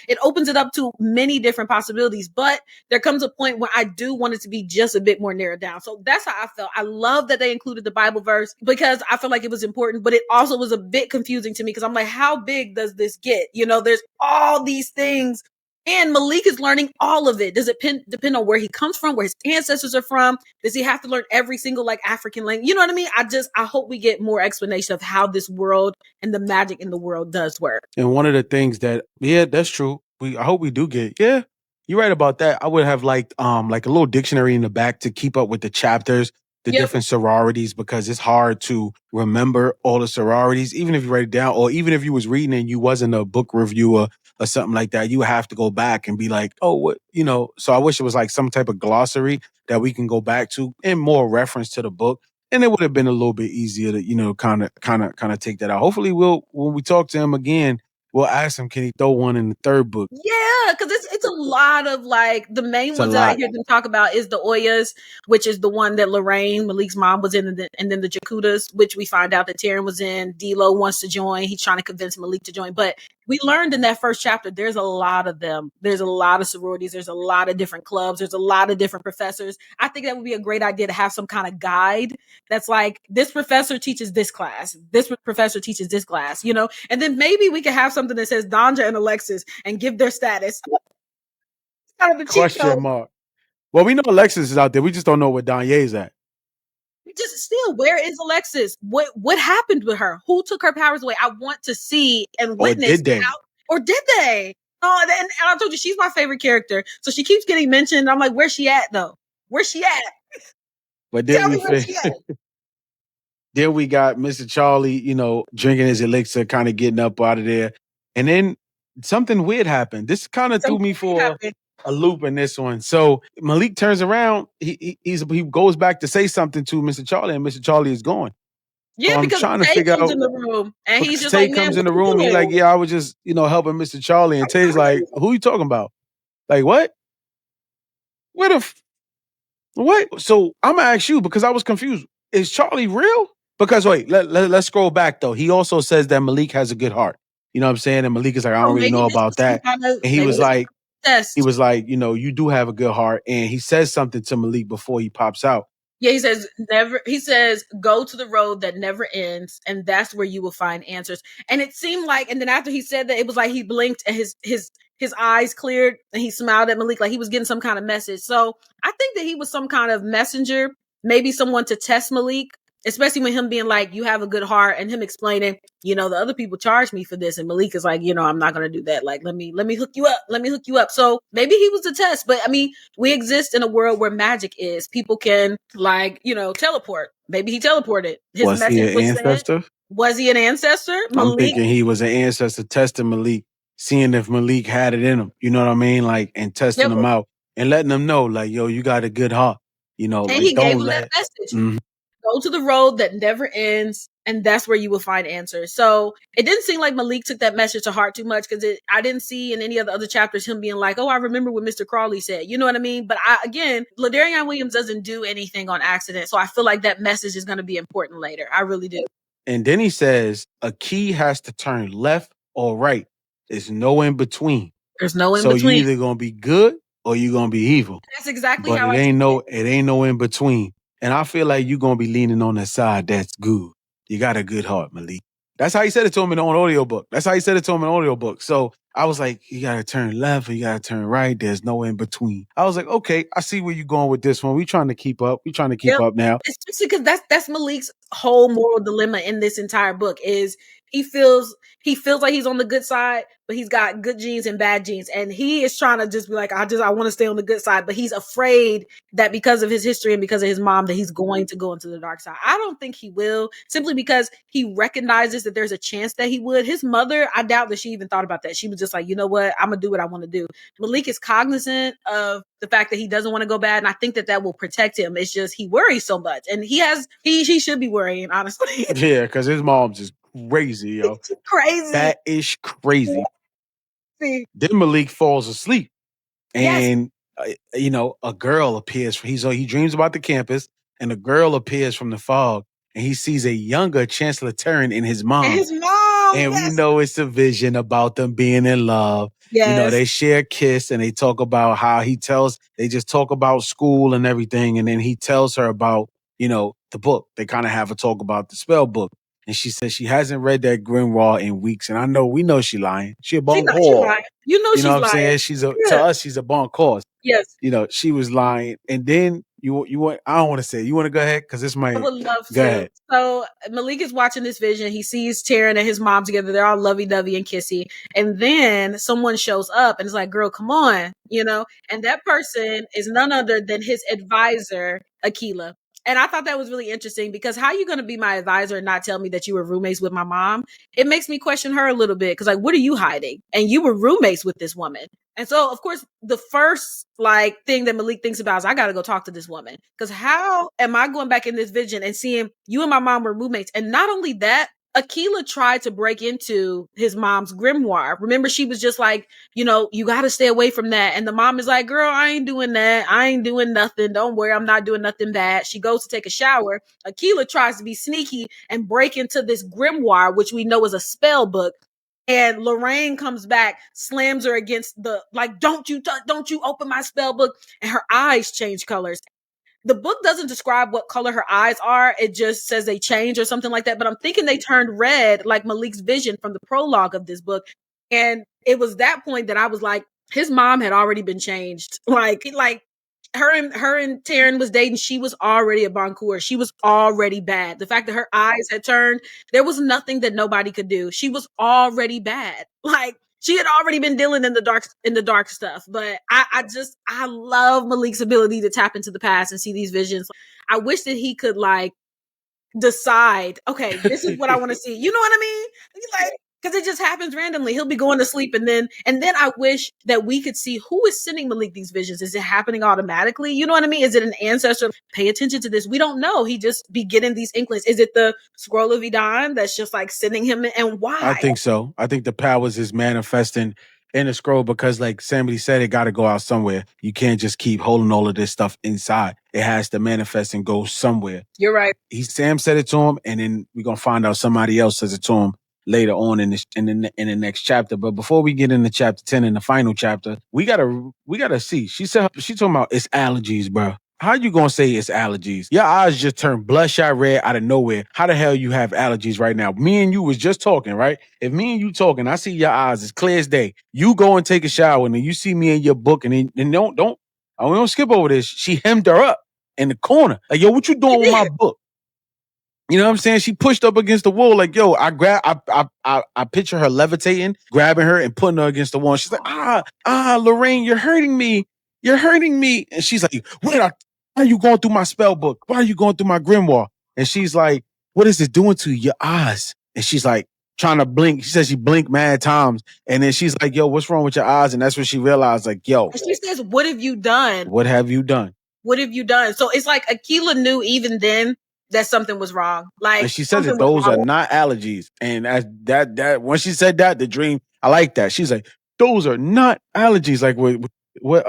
Speaker 2: It opens it up to many different possibilities, but there comes a point where I do want it to be just a bit more narrowed down. So that's how I felt. I love that they included the Bible verse because I feel like it was important, but it also was a bit confusing to me because I'm like, how big does this get? There's all these things. And Malik is learning all of it. Does it depend on where he comes from, where his ancestors are from? Does he have to learn every single African language? You know what I mean? I hope we get more explanation of how this world and the magic in the world does work.
Speaker 1: And one of the things that, yeah, that's true. I hope we do get, yeah, you're right about that. I would have liked like a little dictionary in the back to keep up with the chapters, the different sororities, because it's hard to remember all the sororities, even if you write it down, or even if you was reading and you wasn't a book reviewer or something like that, you have to go back and be like, oh, what, so I wish it was like some type of glossary that we can go back to and more reference to the book. And it would have been a little bit easier to, kind of take that out. Hopefully when we talk to him again, we'll ask him, can he throw one in the third book?
Speaker 2: Yeah, because it's a lot of the main ones that I hear them talk about is the Oyas, which is the one that Lorraine, Malik's mom, was in, and then the Jakutas, which we find out that Taryn was in. D-Lo wants to join. He's trying to convince Malik to join. But we learned in that first chapter, there's a lot of them. There's a lot of sororities. There's a lot of different clubs. There's a lot of different professors. I think that would be a great idea to have some kind of guide that's like, this professor teaches this class. This professor teaches this class, and then maybe we could have something that says Danja and Alexis and give their status. Kind of a
Speaker 1: question mark. Well, we know Alexis is out there. We just don't know where Danye's at.
Speaker 2: Just still, where is Alexis? What happened with her? Who took her powers away? I want to see and witness. Or did they? Oh, and I told you she's my favorite character. So she keeps getting mentioned. I'm like, where's she at though? Where's she at?
Speaker 1: But then then we got Mr. Charlie, drinking his elixir, kind of getting up out of there. And then something weird happened. This kind of threw me for a loop in this one. So Malik turns around. He goes back to say something to Mr. Charlie, and Mr. Charlie is gone.
Speaker 2: Yeah,
Speaker 1: so I'm
Speaker 2: because
Speaker 1: trying to figure out.
Speaker 2: In the room, and he's just
Speaker 1: Tay
Speaker 2: like,
Speaker 1: comes in the room. He's like, yeah, I was just, helping Mr. Charlie. And Tay's like, who you talking about? Like, what? What? So I'm gonna ask you because I was confused. Is Charlie real? Because wait, let's scroll back though. He also says that Malik has a good heart. You know what I'm saying? And Malik is like, I don't really know about that. And he was like, you do have a good heart. And he says something to Malik before he pops out.
Speaker 2: Yeah, he says, go to the road that never ends, and that's where you will find answers. And it seemed like, and then after he said that, it was like he blinked and his eyes cleared and he smiled at Malik like he was getting some kind of message. So I think that he was some kind of messenger, maybe someone to test Malik, especially with him being like, you have a good heart, and him explaining, the other people charge me for this. And Malik is like, I'm not going to do that. Like, let me hook you up. Let me hook you up. So maybe he was a test, but I mean, we exist in a world where magic is. People can teleport. Maybe he teleported. His
Speaker 1: was he an ancestor?
Speaker 2: Was he an ancestor?
Speaker 1: I'm thinking he was an ancestor testing Malik, seeing if Malik had it in him. You know what I mean? Like, and testing him out and letting him know, like, yo, you got a good heart.
Speaker 2: And he gave him that message. Mm-hmm. Go to the road that never ends, And that's where you will find answers. So it didn't seem like Malik took that message to heart too much, because I didn't see in any of the other chapters him being like, oh, I remember what Mr. Crawley said. You know what I mean? But again, Ladarrion Williams doesn't do anything on accident. So I feel like that message is going to be important later. I really do.
Speaker 1: And then he says a key has to turn left or right. There's no in between.
Speaker 2: There's no in
Speaker 1: so
Speaker 2: between.
Speaker 1: So you're either going to be good or you're going to be evil.
Speaker 2: That's exactly
Speaker 1: but
Speaker 2: how
Speaker 1: it ain't no in between. And I feel like you're going to be leaning on the side that's good. You got a good heart, Malik. That's how he said it to him in the audiobook. So I was like, you got to turn left or you got to turn right. There's no in between. I was like, okay, I see where you're going with this one. We trying to keep up. Up now.
Speaker 2: Especially because that's Malik's whole moral dilemma in this entire book is he feels like he's on the good side, but he's got good genes and bad genes. And he is trying to just be like, I want to stay on the good side. But he's afraid that because of his history and because of his mom, that he's going to go into the dark side. I don't think he will, simply because he recognizes that there's a chance that he would. His mother, I doubt that she even thought about that. She was just like, you know what? I'm going to do what I want to do. Malik is cognizant of the fact that he doesn't want to go bad. And I think that will protect him. It's just he worries so much. And he should be worrying, honestly.
Speaker 1: Yeah, because his mom's just crazy, yo.
Speaker 2: Crazy.
Speaker 1: That is crazy. Then Malik falls asleep. And, a girl appears. He dreams about the campus, and a girl appears from the fog, and he sees a younger Chancellor Terran in his mom. And we know it's a vision about them being in love. Yes. They share a kiss, and they talk about how they just talk about school and everything. And then he tells her about, the book. They kind of have a talk about the spell book. And she says she hasn't read that grimoire in weeks. And we know she lying. She a bon whore.
Speaker 2: You know she's lying.
Speaker 1: I'm saying? To us, she's a bon cause.
Speaker 2: Yes.
Speaker 1: She was lying. And then you want, I don't want to say it. You want to go ahead? Because this might.
Speaker 2: I would love to.
Speaker 1: Go ahead.
Speaker 2: So Malik is watching this vision. He sees Taryn and his mom together. They're all lovey-dovey and kissy. And then someone shows up and is like, girl, come on. And that person is none other than his advisor, Akila. And I thought that was really interesting, because how are you going to be my advisor and not tell me that you were roommates with my mom? It makes me question her a little bit, because what are you hiding? And you were roommates with this woman. And so, of course, the first thing that Malik thinks about is, I got to go talk to this woman, because how am I going back in this vision and seeing you and my mom were roommates? And not only that, Akila tried to break into his mom's grimoire. Remember, she was just like, you got to stay away from that. And the mom is like, girl, I ain't doing that. I ain't doing nothing. Don't worry. I'm not doing nothing bad. She goes to take a shower. Akila tries to be sneaky and break into this grimoire, which we know is a spell book. And Lorraine comes back, slams her against don't you open my spell book. And her eyes change colors. The book doesn't describe what color her eyes are. It just says they change or something like that. But I'm thinking they turned red, like Malik's vision from the prologue of this book. And it was that point that I was like, his mom had already been changed. Her and Taryn was dating. She was already a Boncour. She was already bad. The fact that her eyes had turned, there was nothing that nobody could do. She was already bad. She had already been dealing in the dark stuff. But I love Malik's ability to tap into the past and see these visions. I wish that he could decide, okay, this is what I want to see. You know what I mean? Because it just happens randomly. He'll be going to sleep, and then I wish that we could see who is sending Malik these visions. Is it happening automatically? You know what I mean? Is it an ancestor? Pay attention to this. We don't know. He just be getting these inklings. Is it the scroll of Idan that's just sending him? And why?
Speaker 1: I think so. I think the powers is manifesting in the scroll, because somebody said, it got to go out somewhere. You can't just keep holding all of this stuff inside. It has to manifest and go somewhere.
Speaker 2: You're right.
Speaker 1: Sam said it to him, and then we're going to find out somebody else says it to him later on in the next chapter. But before we get into chapter 10 in the final chapter, we gotta see. She talking about it's allergies, bro. How you gonna say it's allergies? Your eyes just turned bloodshot red out of nowhere. How the hell you have allergies right now? Me and you was just talking, right? If me and you talking, I see your eyes as clear as day. You go and take a shower, and then you see me in your book, and then don't skip over this. She hemmed her up in the corner. Yo, what you doing with my book? You know what I'm saying? She pushed up against the wall. Yo, I picture her levitating, grabbing her and putting her against the wall. She's like, Lorraine, you're hurting me. You're hurting me. And she's like, why are you going through my spell book? Why are you going through my grimoire? And she's like, what is it doing to your eyes? And she's like, trying to blink. She says she blinked mad times. And then she's like, yo, what's wrong with your eyes? And that's when she realized, yo.
Speaker 2: And she says, what have you done?
Speaker 1: What have you done?
Speaker 2: What have you done? So it's like Akila knew even then that something was wrong. Like,
Speaker 1: and she says
Speaker 2: something
Speaker 1: that
Speaker 2: was
Speaker 1: those are
Speaker 2: wrong.
Speaker 1: not allergies. And as that when she said that, the dream, I like that. She's like, those are not allergies. Like what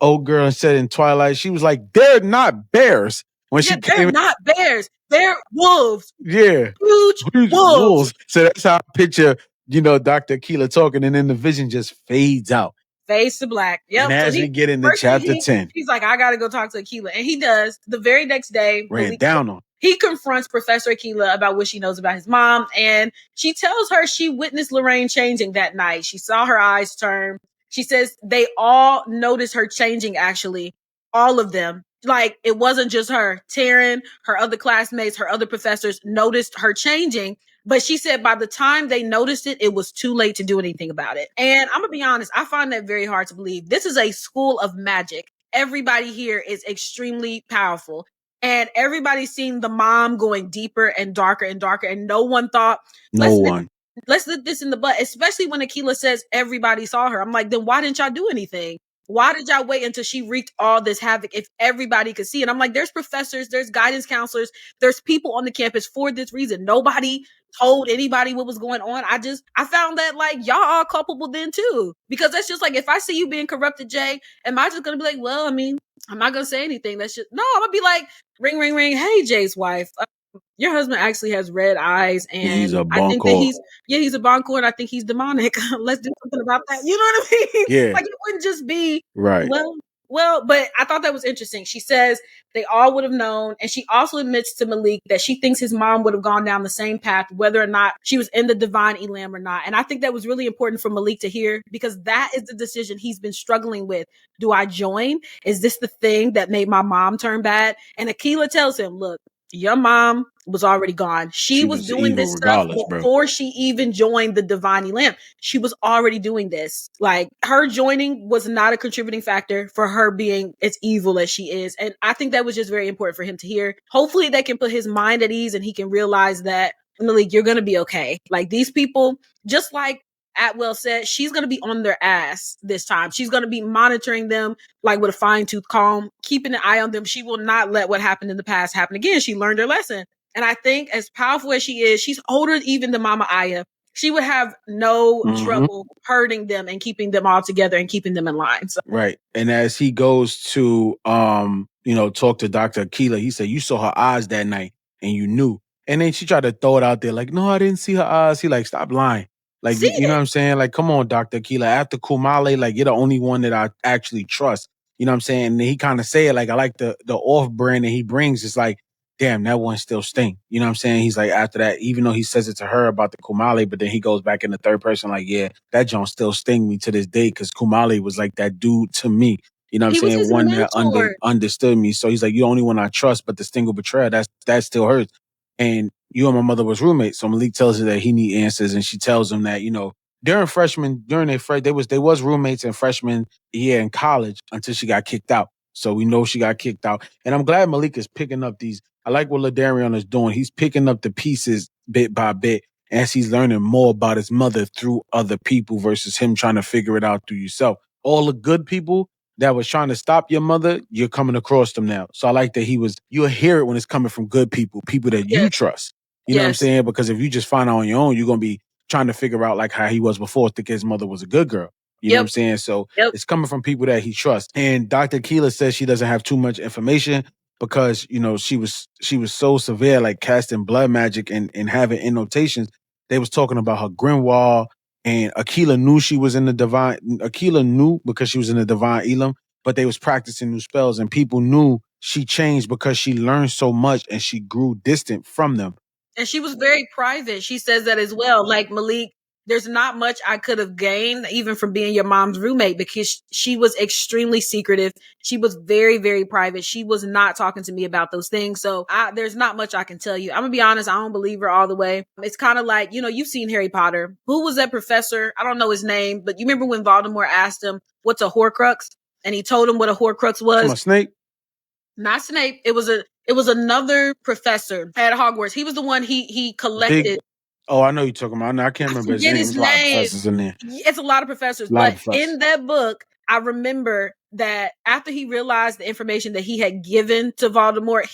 Speaker 1: old girl said in Twilight, she was like, they're not bears. When
Speaker 2: Yeah,
Speaker 1: she
Speaker 2: they're
Speaker 1: came,
Speaker 2: not bears. They're wolves.
Speaker 1: yeah,
Speaker 2: Huge
Speaker 1: huge
Speaker 2: wolves.
Speaker 1: wolves. So that's how I picture, Dr. Keela talking, and then the vision just fades out.
Speaker 2: Face to black. Yep.
Speaker 1: And as we get into
Speaker 2: first thing
Speaker 1: chapter 10,
Speaker 2: he's like, I gotta go talk to Akila. And he does. The very next day,
Speaker 1: ran down on.
Speaker 2: he confronts Professor Akila about what she knows about his mom. And she tells her she witnessed Lorraine changing that night. She saw her eyes turn. She says they all noticed her changing, actually. All of them. Like, it wasn't just her. Taryn, her other classmates, her other professors noticed her changing. But she said by the time they noticed it, it was too late to do anything about it. And I'm going to be honest, I find that very hard to believe. This is a school of magic. Everybody here is extremely powerful. And everybody's seen the mom going deeper and darker and darker. And no one thought, let's nip this in the butt, especially when Akila says everybody saw her. I'm like, then why didn't y'all do anything? Why did y'all wait until she wreaked all this havoc if everybody could see it? I'm like, there's professors, there's guidance counselors, there's people on the campus for this reason. Nobody told anybody what was going on. I found that, like, y'all are culpable then too. Because that's just like, if I see you being corrupted, Jay, am I just going to be like, well, I mean, I'm not going to say anything. That's just, no, I'm going to be like, ring, ring, ring. Hey, Jay's wife. Your husband actually has red eyes, and
Speaker 1: he's a
Speaker 2: I think that he's a boncore, and I think he's demonic. Let's do something about that. You know what I mean?
Speaker 1: Yeah.
Speaker 2: Like, it wouldn't just be
Speaker 1: right.
Speaker 2: Well, but I thought that was interesting. She says they all would have known, and she also admits to Malik that she thinks his mom would have gone down the same path, whether or not she was in the divine Elam or not. And I think that was really important for Malik to hear, because that is the decision he's been struggling with. Do I join? Is this the thing that made my mom turn bad? And Akila tells him, look, your mom was already gone. She was doing this stuff before she even joined the divine Elam. She was already doing this. Like, her joining was not a contributing factor for her being as evil as she is. And I think that was just very important for him to hear. Hopefully that can put his mind at ease and he can realize that, Malik, you're going to be okay. Like, these people, just like Atwell said, she's going to be on their ass this time. She's going to be monitoring them like with a fine-tooth comb, keeping an eye on them. She will not let what happened in the past happen again. She learned her lesson. And I think, as powerful as she is, she's older even than Mama Aya. She would have no trouble hurting them and keeping them all together and keeping them in line. So.
Speaker 1: Right. And as he goes to talk to Dr. Akila, he said, you saw her eyes that night and you knew. And then she tried to throw it out there like, no, I didn't see her eyes. He like, stop lying. Like, you know what I'm saying? Like, come on, Dr. Akila. After Kumale, like, you're the only one that I actually trust. You know what I'm saying? And he kind of said, like, I like the off-brand that he brings. It's like, damn, that one still sting. You know what I'm saying? He's like, after that, even though he says it to her about the Kumale, but then he goes back in the third person, like, yeah, that John still sting me to this day, because Kumale was like that dude to me. You know what I'm saying? One that understood me. So he's like, you're the only one I trust, but the sting of betrayal, that still hurts. And you and my mother was roommates. So Malik tells her that he need answers, and she tells him that, during they was roommates and freshmen year in college until she got kicked out. So we know she got kicked out. And I'm glad Malik is picking up these. I like what Ladarrion is doing. He's picking up the pieces bit by bit as he's learning more about his mother through other people versus him trying to figure it out through yourself. All the good people that was trying to stop your mother, you're coming across them now. So I like that you'll hear it when it's coming from good people that you trust. You know what I'm saying? Because if you just find out on your own, you're going to be trying to figure out like how he was before, think his mother was a good girl. You know what I'm saying? So it's coming from people that he trusts. And Dr. Keela says she doesn't have too much information because, she was so severe, like casting blood magic and having annotations. They was talking about her grimoire, and Akila knew she was in the divine. Akila knew because she was in the divine Elam, but they was practicing new spells, and people knew she changed because she learned so much and she grew distant from them.
Speaker 2: And she was very private. She says that as well. Like, Malik, there's not much I could have gained even from being your mom's roommate, because she was extremely secretive. She was very, very private. She was not talking to me about those things. So there's not much I can tell you. I'm going to be honest. I don't believe her all the way. It's kind of like, you've seen Harry Potter. Who was that professor? I don't know his name, but you remember when Voldemort asked him, what's a Horcrux? And he told him what a Horcrux was.
Speaker 1: A Snape?
Speaker 2: Not Snape. It was another professor at Hogwarts. He was the one he collected.
Speaker 1: I know you're talking about. I can't remember his name. There's a lot of professors in there.
Speaker 2: It's a lot of professors. In that book, I remember that after he realized the information that he had given to Voldemort,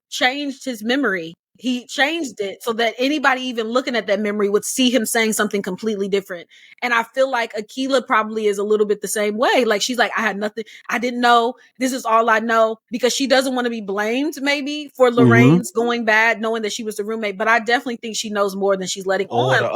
Speaker 2: changed his memory. He changed it so that anybody even looking at that memory would see him saying something completely different. And I feel like Akila probably is a little bit the same way. Like she's like, I had nothing. I didn't know. This is all I know, because she doesn't want to be blamed maybe for Lorraine's going bad, knowing that she was the roommate. But I definitely think she knows more than she's letting on.
Speaker 1: The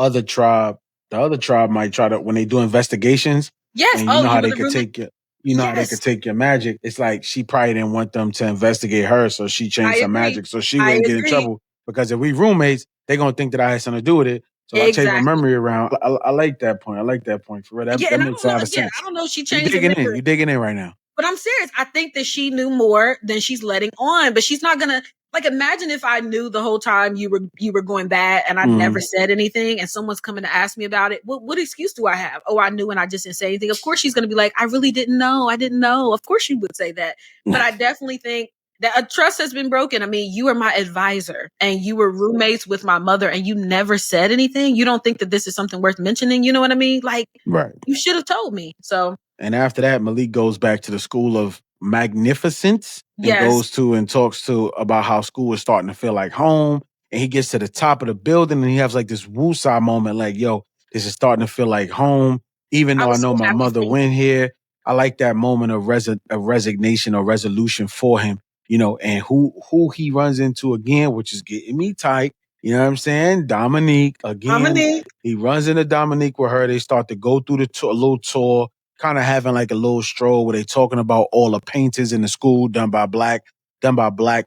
Speaker 1: other tribe might try to, when they do investigations.
Speaker 2: Yes.
Speaker 1: And you know how they could take your, how they could take your magic. It's like she probably didn't want them to investigate her, so she changed her magic so she wouldn't get in trouble. Because if we roommates, they're gonna think that I had something to do with it. So I change my memory around. I like that point. I like that point. For real. That makes a lot of sense.
Speaker 2: I don't know. She changed.
Speaker 1: You're digging in right now.
Speaker 2: But I'm serious. I think that she knew more than she's letting on. But she's not gonna, like, imagine if I knew the whole time you were going bad and I never said anything, and someone's coming to ask me about it. What excuse do I have? Oh, I knew and I just didn't say anything. Of course she's gonna be like, I really didn't know. I didn't know. Of course she would say that. But I definitely think that a trust has been broken. I mean, you are my advisor and you were roommates with my mother and you never said anything. You don't think that this is something worth mentioning? You know what I mean? Like,
Speaker 1: right.
Speaker 2: You should have told me. So.
Speaker 1: And after that, Malik goes back to the School of Magnificence and goes to and talks to about how school is starting to feel like home. And he gets to the top of the building and he has like this woosah moment, like, yo, this is starting to feel like home. Even though I know my mother went here, I like that moment of resignation or resolution for him, and who he runs into again, which is getting me tight. You know what I'm saying? Dominique again. He runs into Dominique with her. They start to go through a little tour, kind of having like a little stroll where they talking about all the paintings in the school done by black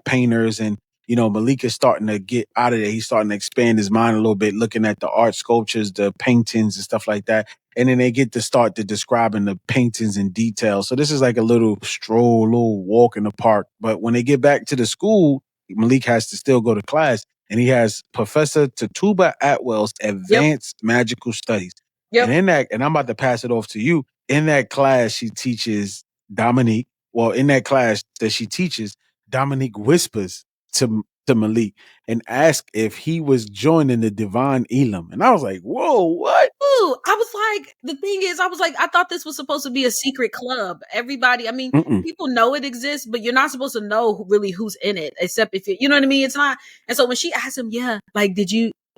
Speaker 1: painters. And, Malik is starting to get out of there. He's starting to expand his mind a little bit, looking at the art sculptures, the paintings and stuff like that. And then they get to start to describing the paintings in detail. So this is like a little stroll, a little walk in the park. But when they get back to the school, Malik has to still go to class. And he has Professor Tatuba Atwell's Advanced Magical Studies. And in that, and I'm about to pass it off to you. In that class, she teaches Dominique. Well, in that class that she teaches, Dominique whispers to Malik and asks if he was joining the Divine Elam. And I was like, whoa, what?
Speaker 2: Ooh, I was like, the thing is, I thought this was supposed to be a secret club. Everybody, I mean, people know it exists, but you're not supposed to know really who's in it, except if you know what I mean? It's not. And so when she asked him,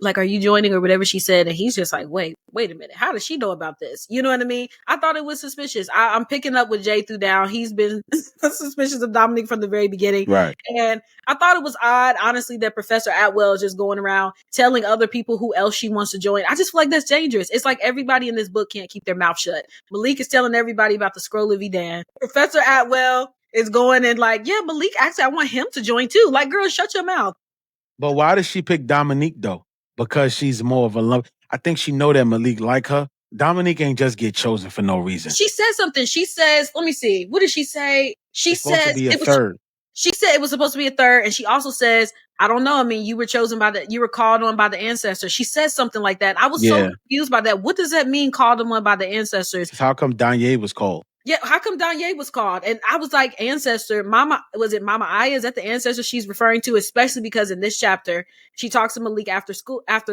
Speaker 2: are you joining or whatever she said? And he's just like, wait a minute. How does she know about this? You know what I mean? I thought it was suspicious. I'm picking up with Jay through down. He's been suspicious of Dominic from the very beginning.
Speaker 1: Right.
Speaker 2: And I thought it was odd, honestly, that Professor Atwell is just going around telling other people who else she wants to join. I just feel like that's dangerous. It's like everybody in this book can't keep their mouth shut. Malik is telling everybody about the Scroll of Edan. Professor Atwell is going and like, yeah, Malik, actually, I want him to join too. Like, girl, shut your mouth.
Speaker 1: But why does she pick Dominique though? Because she's more of a love. I think she know that Malik like her. Dominique ain't just get chosen for no reason.
Speaker 2: She says something. She says, let me see. What did she say? She says
Speaker 1: it was third.
Speaker 2: She said it was supposed to be a third. And she also says, I don't know. I mean, you were called on by the ancestors. She says something like that. I was so confused by that. What does that mean, called on by the ancestors?
Speaker 1: How come Danye was called?
Speaker 2: Yeah, how come Danye was called? And I was like, ancestor, Mama Aya? Is that the ancestor she's referring to? Especially because in this chapter, she talks to Malik after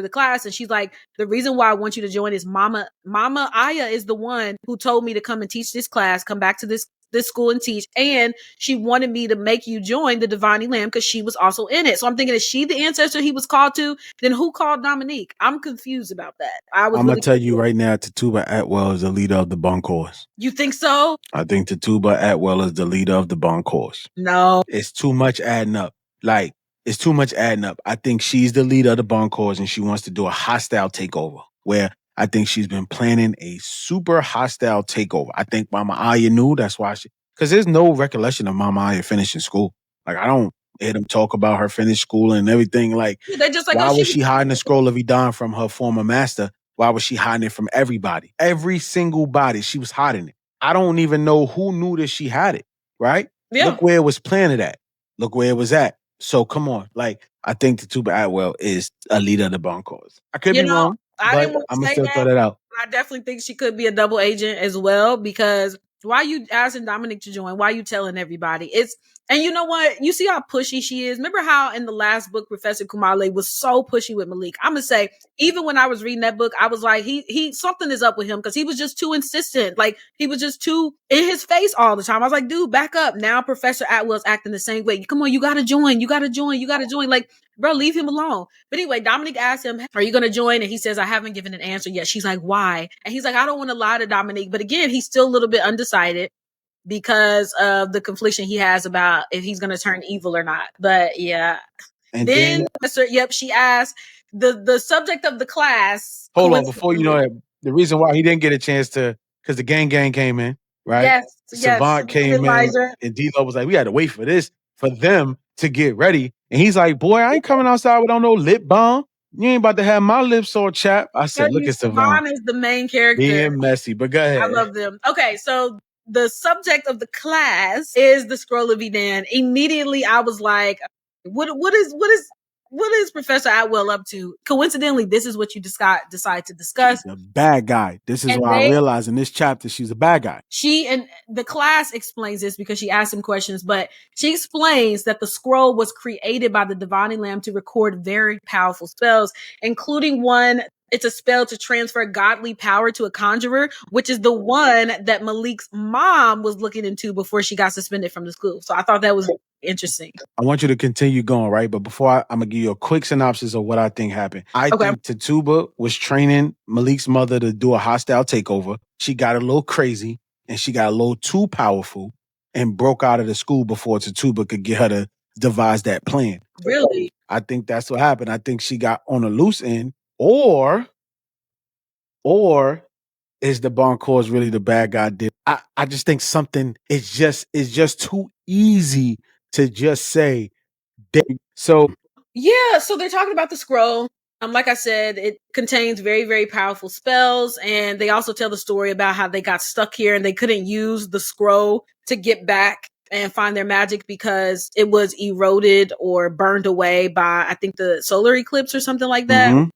Speaker 2: the class, and she's like, the reason why I want you to join is Mama Aya is the one who told me to come and teach this class, come back to this school and teach. And she wanted me to make you join the Divine Elam because she was also in it. So I'm thinking, is she the ancestor he was called to? Then who called Dominique? I'm confused about that. I'm
Speaker 1: going to tell you right now, Tatuba Atwell is the leader of the Bunkers.
Speaker 2: You think so?
Speaker 1: I think Tatuba Atwell is the leader of the Bunkers.
Speaker 2: No.
Speaker 1: It's too much adding up. It's too much adding up. I think she's the leader of the Bunkers and she wants to do a hostile takeover where I think she's been planning a super hostile takeover. I think Mama Aya knew. That's why because there's no recollection of Mama Aya finishing school. Like, I don't hear them talk about her finish school and everything. Like, why was she hiding the Scroll of Edan from her former master? Why was she hiding it from everybody? Every single body, she was hiding it. I don't even know who knew that she had it, right?
Speaker 2: Yeah.
Speaker 1: Look where it was planted at. Look where it was at. So, come on. Like, I think Tatuba Atwell is a leader of the Bunkers. I could be wrong. I'm going to still throw that out.
Speaker 2: I definitely think she could be a double agent as well, because why are you asking Dominic to join? Why are you telling everybody? And you know what? You see how pushy she is? Remember how in the last book, Professor Kumale was so pushy with Malik? I'm going to say, even when I was reading that book, I was like, he something is up with him because he was just too insistent. Like, he was just too in his face all the time. I was like, dude, back up. Now Professor Atwell's acting the same way. Come on, you got to join. You got to join. You got to join. Like, bro, leave him alone. But anyway, Dominique asked him, are you going to join? And he says, I haven't given an answer yet. She's like, why? And he's like, I don't want to lie to Dominique. But again, he's still a little bit undecided because of the confliction he has about if he's going to turn evil or not. But yeah. And then she asked the subject of the class.
Speaker 1: Hold on, before you know that, the reason why he didn't get a chance to, because the gang came in, right?
Speaker 2: Yes.
Speaker 1: Savant came in, and D-Lo was like, we had to wait for them to get ready. And he's like, boy, I ain't coming outside without no lip balm. You ain't about to have my lips all chapped. I said, look at Savant.
Speaker 2: Is the main character.
Speaker 1: Being messy, but go ahead.
Speaker 2: I love them. Okay, so the subject of the class is the Scroll of Eden. Immediately, I was like, what is Professor Atwell up to? Coincidentally, this is what you decide to discuss.
Speaker 1: She's a bad guy. This is why I realized in this chapter she's a bad guy.
Speaker 2: She and the class explains this because she asked him questions, but she explains that the scroll was created by the Divining Lamb to record very powerful spells, including one. It's a spell to transfer godly power to a conjurer, which is the one that Malik's mom was looking into before she got suspended from the school. So I thought that was interesting.
Speaker 1: I want you to continue going, right? But before I'm going to give you a quick synopsis of what I think happened. I think Tituba was training Malik's mother to do a hostile takeover. She got a little crazy and she got a little too powerful and broke out of the school before Tituba could get her to devise that plan.
Speaker 2: Really?
Speaker 1: I think that's what happened. I think she got on a loose end. Or is the Boncours really the bad guy? I just think something is just too easy to just say. So
Speaker 2: they're talking about the scroll. Like I said, it contains very, very powerful spells, and they also tell the story about how they got stuck here and they couldn't use the scroll to get back and find their magic because it was eroded or burned away by, I think, the solar eclipse or something like that. Mm-hmm.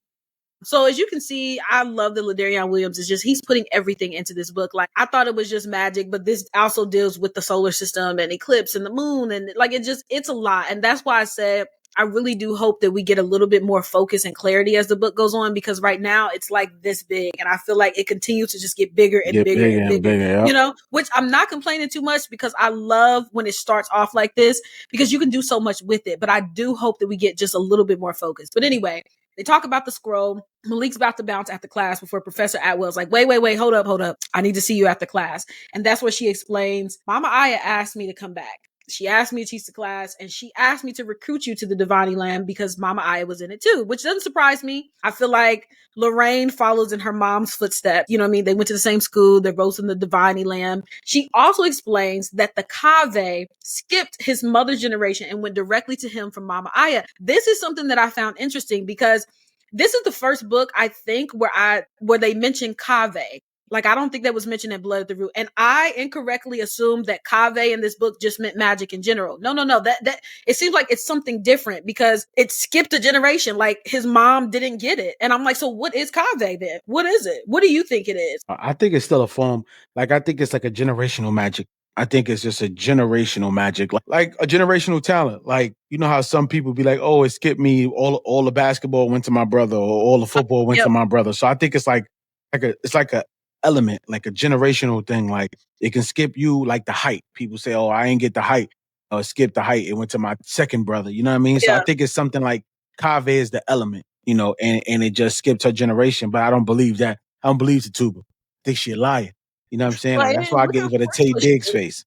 Speaker 2: So as you can see, I love that Ladarrion Williams is he's putting everything into this book. Like, I thought it was just magic, but this also deals with the solar system and eclipse and the moon. And like, it's a lot. And that's why I said, I really do hope that we get a little bit more focus and clarity as the book goes on, because right now it's like this big. And I feel like it continues to just get bigger and bigger and bigger, yep. You know, which I'm not complaining too much because I love when it starts off like this because you can do so much with it. But I do hope that we get just a little bit more focus. But anyway, they talk about the scroll. Malik's about to bounce at the class before Professor Atwell's like, wait, hold up. I need to see you at the class. And that's where she explains, Mama Aya asked me to come back. She asked me to teach the class and she asked me to recruit you to the Divining Lamb because Mama Aya was in it too, which doesn't surprise me. I feel like Lorraine follows in her mom's footsteps. You know what I mean? They went to the same school. They're both in the Divining Lamb. She also explains that the Kave skipped his mother's generation and went directly to him from Mama Aya. This is something that I found interesting because this is the first book, I think, where they mention Kave. Like, I don't think that was mentioned in Blood at the Root. And I incorrectly assumed that Kave in this book just meant magic in general. No. That it seems like it's something different because it skipped a generation. Like, his mom didn't get it. And I'm like, so what is Kave then? What is it? What do you think it is?
Speaker 1: I think it's still a form. Like, I think it's like a generational magic. I think it's just a generational magic, like a generational talent. Like, you know how some people be like, oh, it skipped me. All the basketball went to my brother, or all the football went to my brother. So I think it's like a element, like a generational thing. Like, it can skip you, like the height. People say, oh, I ain't get the height, or skip the height. It went to my second brother. You know what I mean? So I think it's something like Kave is the element, you know, and it just skipped her generation. But I don't believe that. I don't believe Tituba. I think she a liar. You know what I'm saying? Like, that's why I gave her the Tay Diggs face.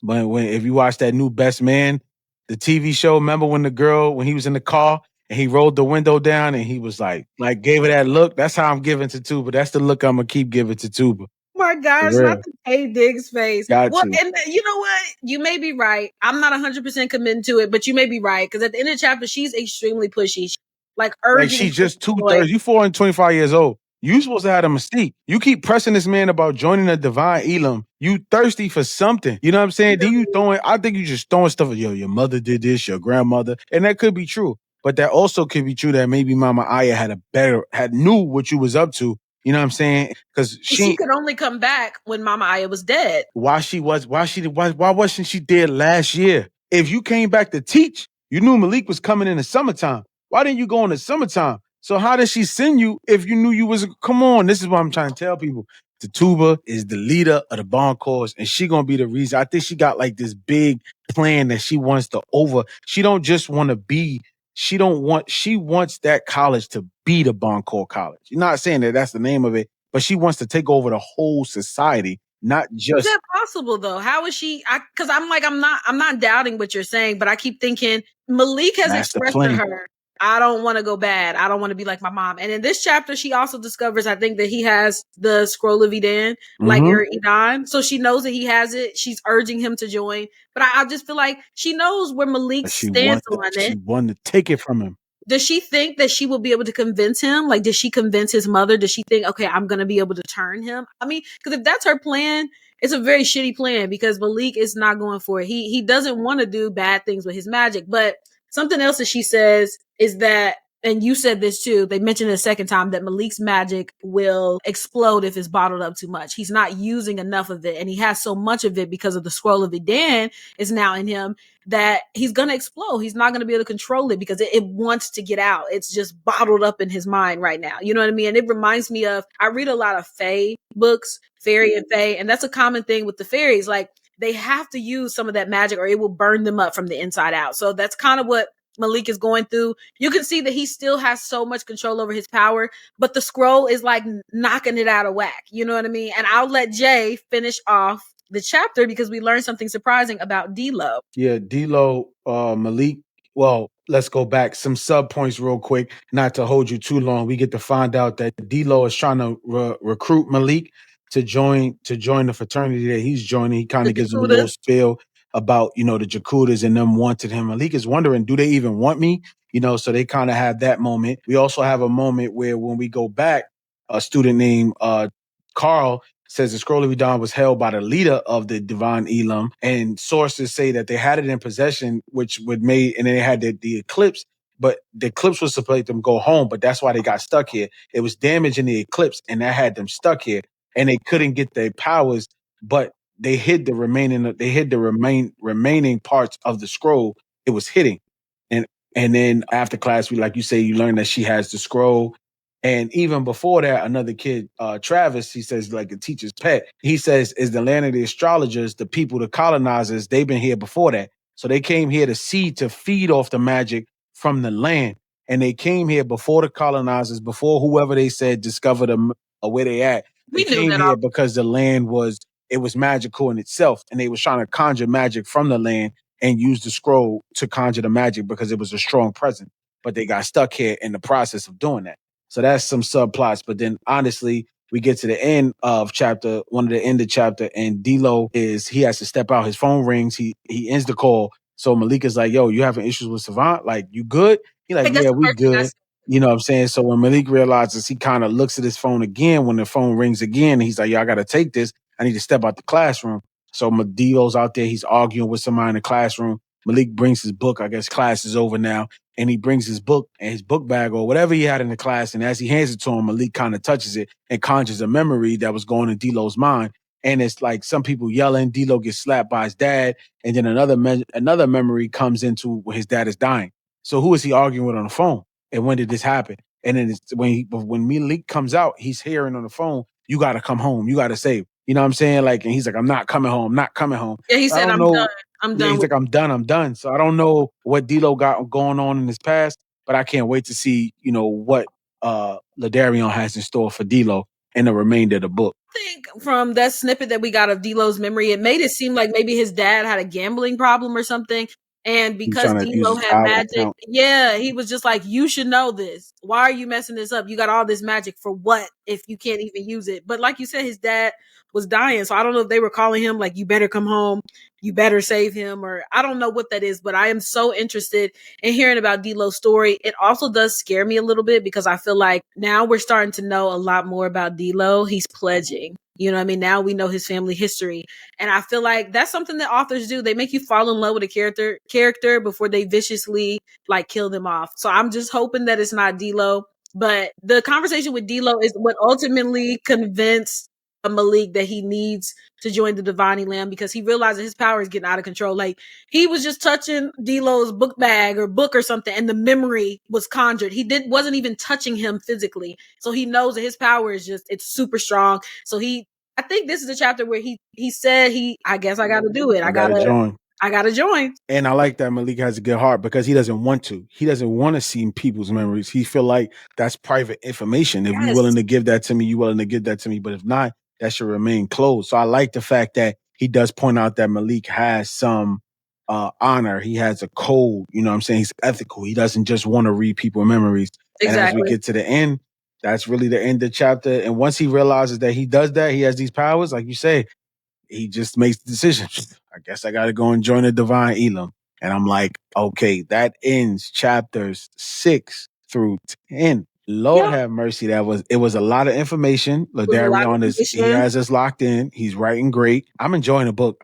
Speaker 1: But if you watch that new Best Man, the TV show, remember when he was in the car and he rolled the window down and he was like gave her that look? That's how I'm giving to Tuba. That's the look I'm going to keep giving to Tuba.
Speaker 2: My gosh, not the Tay Diggs face. And you know what? You may be right. I'm not 100% committed to it, but you may be right. Because at the end of the chapter, she's extremely pushy. Urging.
Speaker 1: Like, she's just 2/3. You 425 years old. You supposed to have a mystique. You keep pressing this man about joining the Divine Elam. You thirsty for something. You know what I'm saying? Then I think you just throwing stuff. Yo, your mother did this, your grandmother. And that could be true. But that also could be true that maybe Mama Aya knew what you was up to You know what I'm saying? Because
Speaker 2: she could only come back when Mama Aya was dead.
Speaker 1: Why wasn't she dead last year? If you came back to teach, you knew Malik was coming in the summertime. Why didn't you go in the summertime? So how did she send you if you knew you was? Come on, this is what I'm trying to tell people. Tatuba is the leader of the Bon Corps, and she gonna be the reason. I think she got like this big plan that she wants to over. She don't just want to be. She wants that college to be the Bon Corps College. You're not saying that that's the name of it, but she wants to take over the whole society. Not just.
Speaker 2: Is that possible though? How is she? Because I'm not doubting what you're saying, but I keep thinking Malik has expressed to her, I don't want to go bad. I don't want to be like my mom. And in this chapter, she also discovers, I think, that he has the scroll of Eden, like Eden. So she knows that he has it. She's urging him to join. But I just feel like she knows where Malik stands on it.
Speaker 1: She wanted to take it from him.
Speaker 2: Does she think that she will be able to convince him? Like, did she convince his mother? Does she think, okay, I'm going to be able to turn him? I mean, because if that's her plan, it's a very shitty plan because Malik is not going for it. He doesn't want to do bad things with his magic. But something else that she says is that, and you said this too, they mentioned it a second time, that Malik's magic will explode if it's bottled up too much. He's not using enough of it. And he has so much of it because of the scroll of Eden is now in him that he's going to explode. He's not going to be able to control it because it wants to get out. It's just bottled up in his mind right now. You know what I mean? And it reminds me of, I read a lot of fae books, fairy and fae, and that's a common thing with the fairies. Like, they have to use some of that magic or it will burn them up from the inside out. So that's kind of what Malik is going through. You can see that he still has so much control over his power, but the scroll is like knocking it out of whack. You know what I mean? And I'll let Jay finish off the chapter because we learned something surprising about D-Lo.
Speaker 1: Yeah, D-Lo, Malik. Well, let's go back some sub points real quick, not to hold you too long. We get to find out that D-Lo is trying to recruit Malik to join the fraternity that he's joining. He kind of gives him a little spiel about, the Jakutas and them wanted him. Malik is wondering, do they even want me? So they kind of have that moment. We also have a moment where when we go back, a student named Carl says the scroll of Eden was held by the leader of the Divine Elam, and sources say that they had it in possession, which would made, and then they had the eclipse, but the eclipse was supposed to make them go home, but that's why they got stuck here. It was damage in the eclipse, and that had them stuck here, and they couldn't get their powers, but they hid the remaining parts of the scroll it was hitting. And then after class, we, like you say, you learn that she has the scroll. And even before that, another kid, Travis, he says, like a teacher's pet, he says, is the land of the astrologers, the people, the colonizers, they've been here before that. So they came here to feed off the magic from the land. And they came here before the colonizers, before whoever they said discovered them or where they at. They came here because the land was magical in itself. And they was trying to conjure magic from the land and use the scroll to conjure the magic because it was a strong presence. But they got stuck here in the process of doing that. So that's some subplots. But then honestly, we get to the end of chapter, and D-Lo he has to step out. His phone rings. He ends the call. So Malika's like, yo, you having issues with Savant? Like, you good? He like, yeah, we good. You know what I'm saying? So when Malik realizes, he kind of looks at his phone again when the phone rings again. He's like, yo, I got to take this. I need to step out the classroom. So D-Lo's out there. He's arguing with somebody in the classroom. Malik brings his book. I guess class is over now. And he brings his book and his book bag or whatever he had in the class. And as he hands it to him, Malik kind of touches it and conjures a memory that was going in D-Lo's mind. And it's like some people yelling, D-Lo gets slapped by his dad. And then another memory comes into where his dad is dying. So who is he arguing with on the phone? And when did this happen? And then when Malik comes out, he's hearing on the phone, you got to come home. You got to save. You know what I'm saying? Like, and he's like, I'm not coming home.
Speaker 2: Yeah, he said, I'm done.
Speaker 1: He's like, I'm done. So I don't know what D-Lo got going on in his past, but I can't wait to see, what Ladarrion has in store for D-Lo in the remainder of the book.
Speaker 2: I think from that snippet that we got of D-Lo's memory, it made it seem like maybe his dad had a gambling problem or something. And because D-Lo had magic, he was just like, you should know this. Why are you messing this up? You got all this magic for what if you can't even use it? But like you said, his dad was dying. So I don't know if they were calling him like, you better come home. You better save him, or I don't know what that is, but I am so interested in hearing about D-Lo's story. It also does scare me a little bit because I feel like now we're starting to know a lot more about D-Lo. He's pledging. You know what I mean? Now we know his family history. And I feel like that's something that authors do. They make you fall in love with a character before they viciously like kill them off. So I'm just hoping that it's not D-Lo. But the conversation with D-Lo is what ultimately convinced Malik that he needs to join the Divine Elam, because he realized that his power is getting out of control. Like, he was just touching D-Lo's book bag or book or something, and the memory was conjured. He wasn't even touching him physically. So he knows that his power is it's super strong. So I think this is a chapter where he said I guess I gotta do it. I gotta join. I gotta join.
Speaker 1: And I like that Malik has a good heart, because he doesn't want to. He doesn't want to see people's memories. He feel like that's private information. If you're willing to give that to me, you're willing to give that to me. But if not, that should remain closed. So I like the fact that he does point out that Malik has some honor. He has a code. You know what I'm saying? He's ethical. He doesn't just want to read people's memories. Exactly. And as we get to the end, that's really the end of the chapter. And once he realizes that he does that, he has these powers, like you say, he just makes the decision. I guess I got to go and join the Divine Elam. And I'm like, okay, that ends chapters 6 through 10. Lord have mercy. It was a lot of information. Ladarrion he has us locked in. He's writing great. I'm enjoying the book.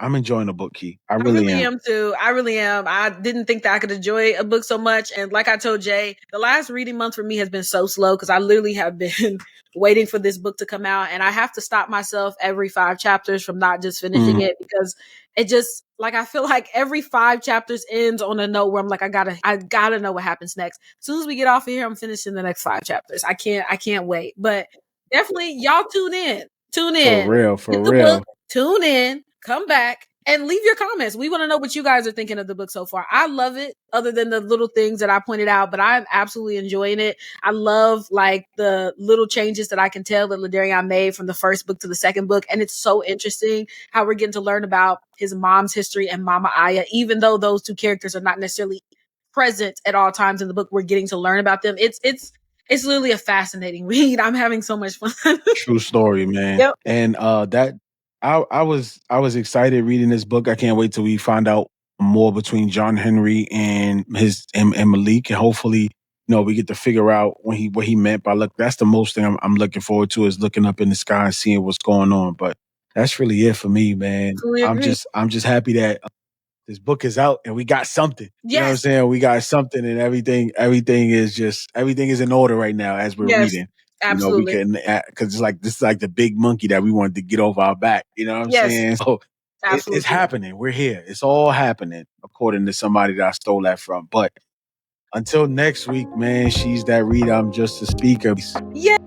Speaker 1: Key. I really
Speaker 2: am too. I really am. I didn't think that I could enjoy a book so much. And like I told Jay, the last reading month for me has been so slow, because I literally have been waiting for this book to come out. And I have to stop myself every 5 chapters from not just finishing it, because it just, like, I feel like every 5 chapters ends on a note where I'm like, I gotta know what happens next. As soon as we get off of here, I'm finishing the next 5 chapters. I can't wait. But definitely, y'all tune in. For real. Book, tune in, come back, and leave your comments. We want to know what you guys are thinking of the book so far. I love it, other than the little things that I pointed out, but I'm absolutely enjoying it. I love, like, the little changes that I can tell that Ladarrion made from the first book to the second book. And it's so interesting how we're getting to learn about his mom's history and Mama Aya, even though those 2 characters are not necessarily present at all times in the book. We're getting to learn about them. It's literally a fascinating read. I'm having so much fun.
Speaker 1: True story, man. Yep. And I was excited reading this book. I can't wait till we find out more between John Henry and Malik, and hopefully, we get to figure out what he meant by look. That's the most thing I'm looking forward to, is looking up in the sky and seeing what's going on. But that's really it for me, man. I'm just happy that this book is out and we got something. Yes. You know what I'm saying? We got something, and everything is in order right now as we're reading.
Speaker 2: Absolutely.
Speaker 1: We can, because this is like the big monkey that we wanted to get off our back. You know what I'm saying? So it's happening. We're here. It's all happening, according to somebody that I stole that from. But until next week, man, she's that reader. I'm just a speaker.
Speaker 2: Yeah.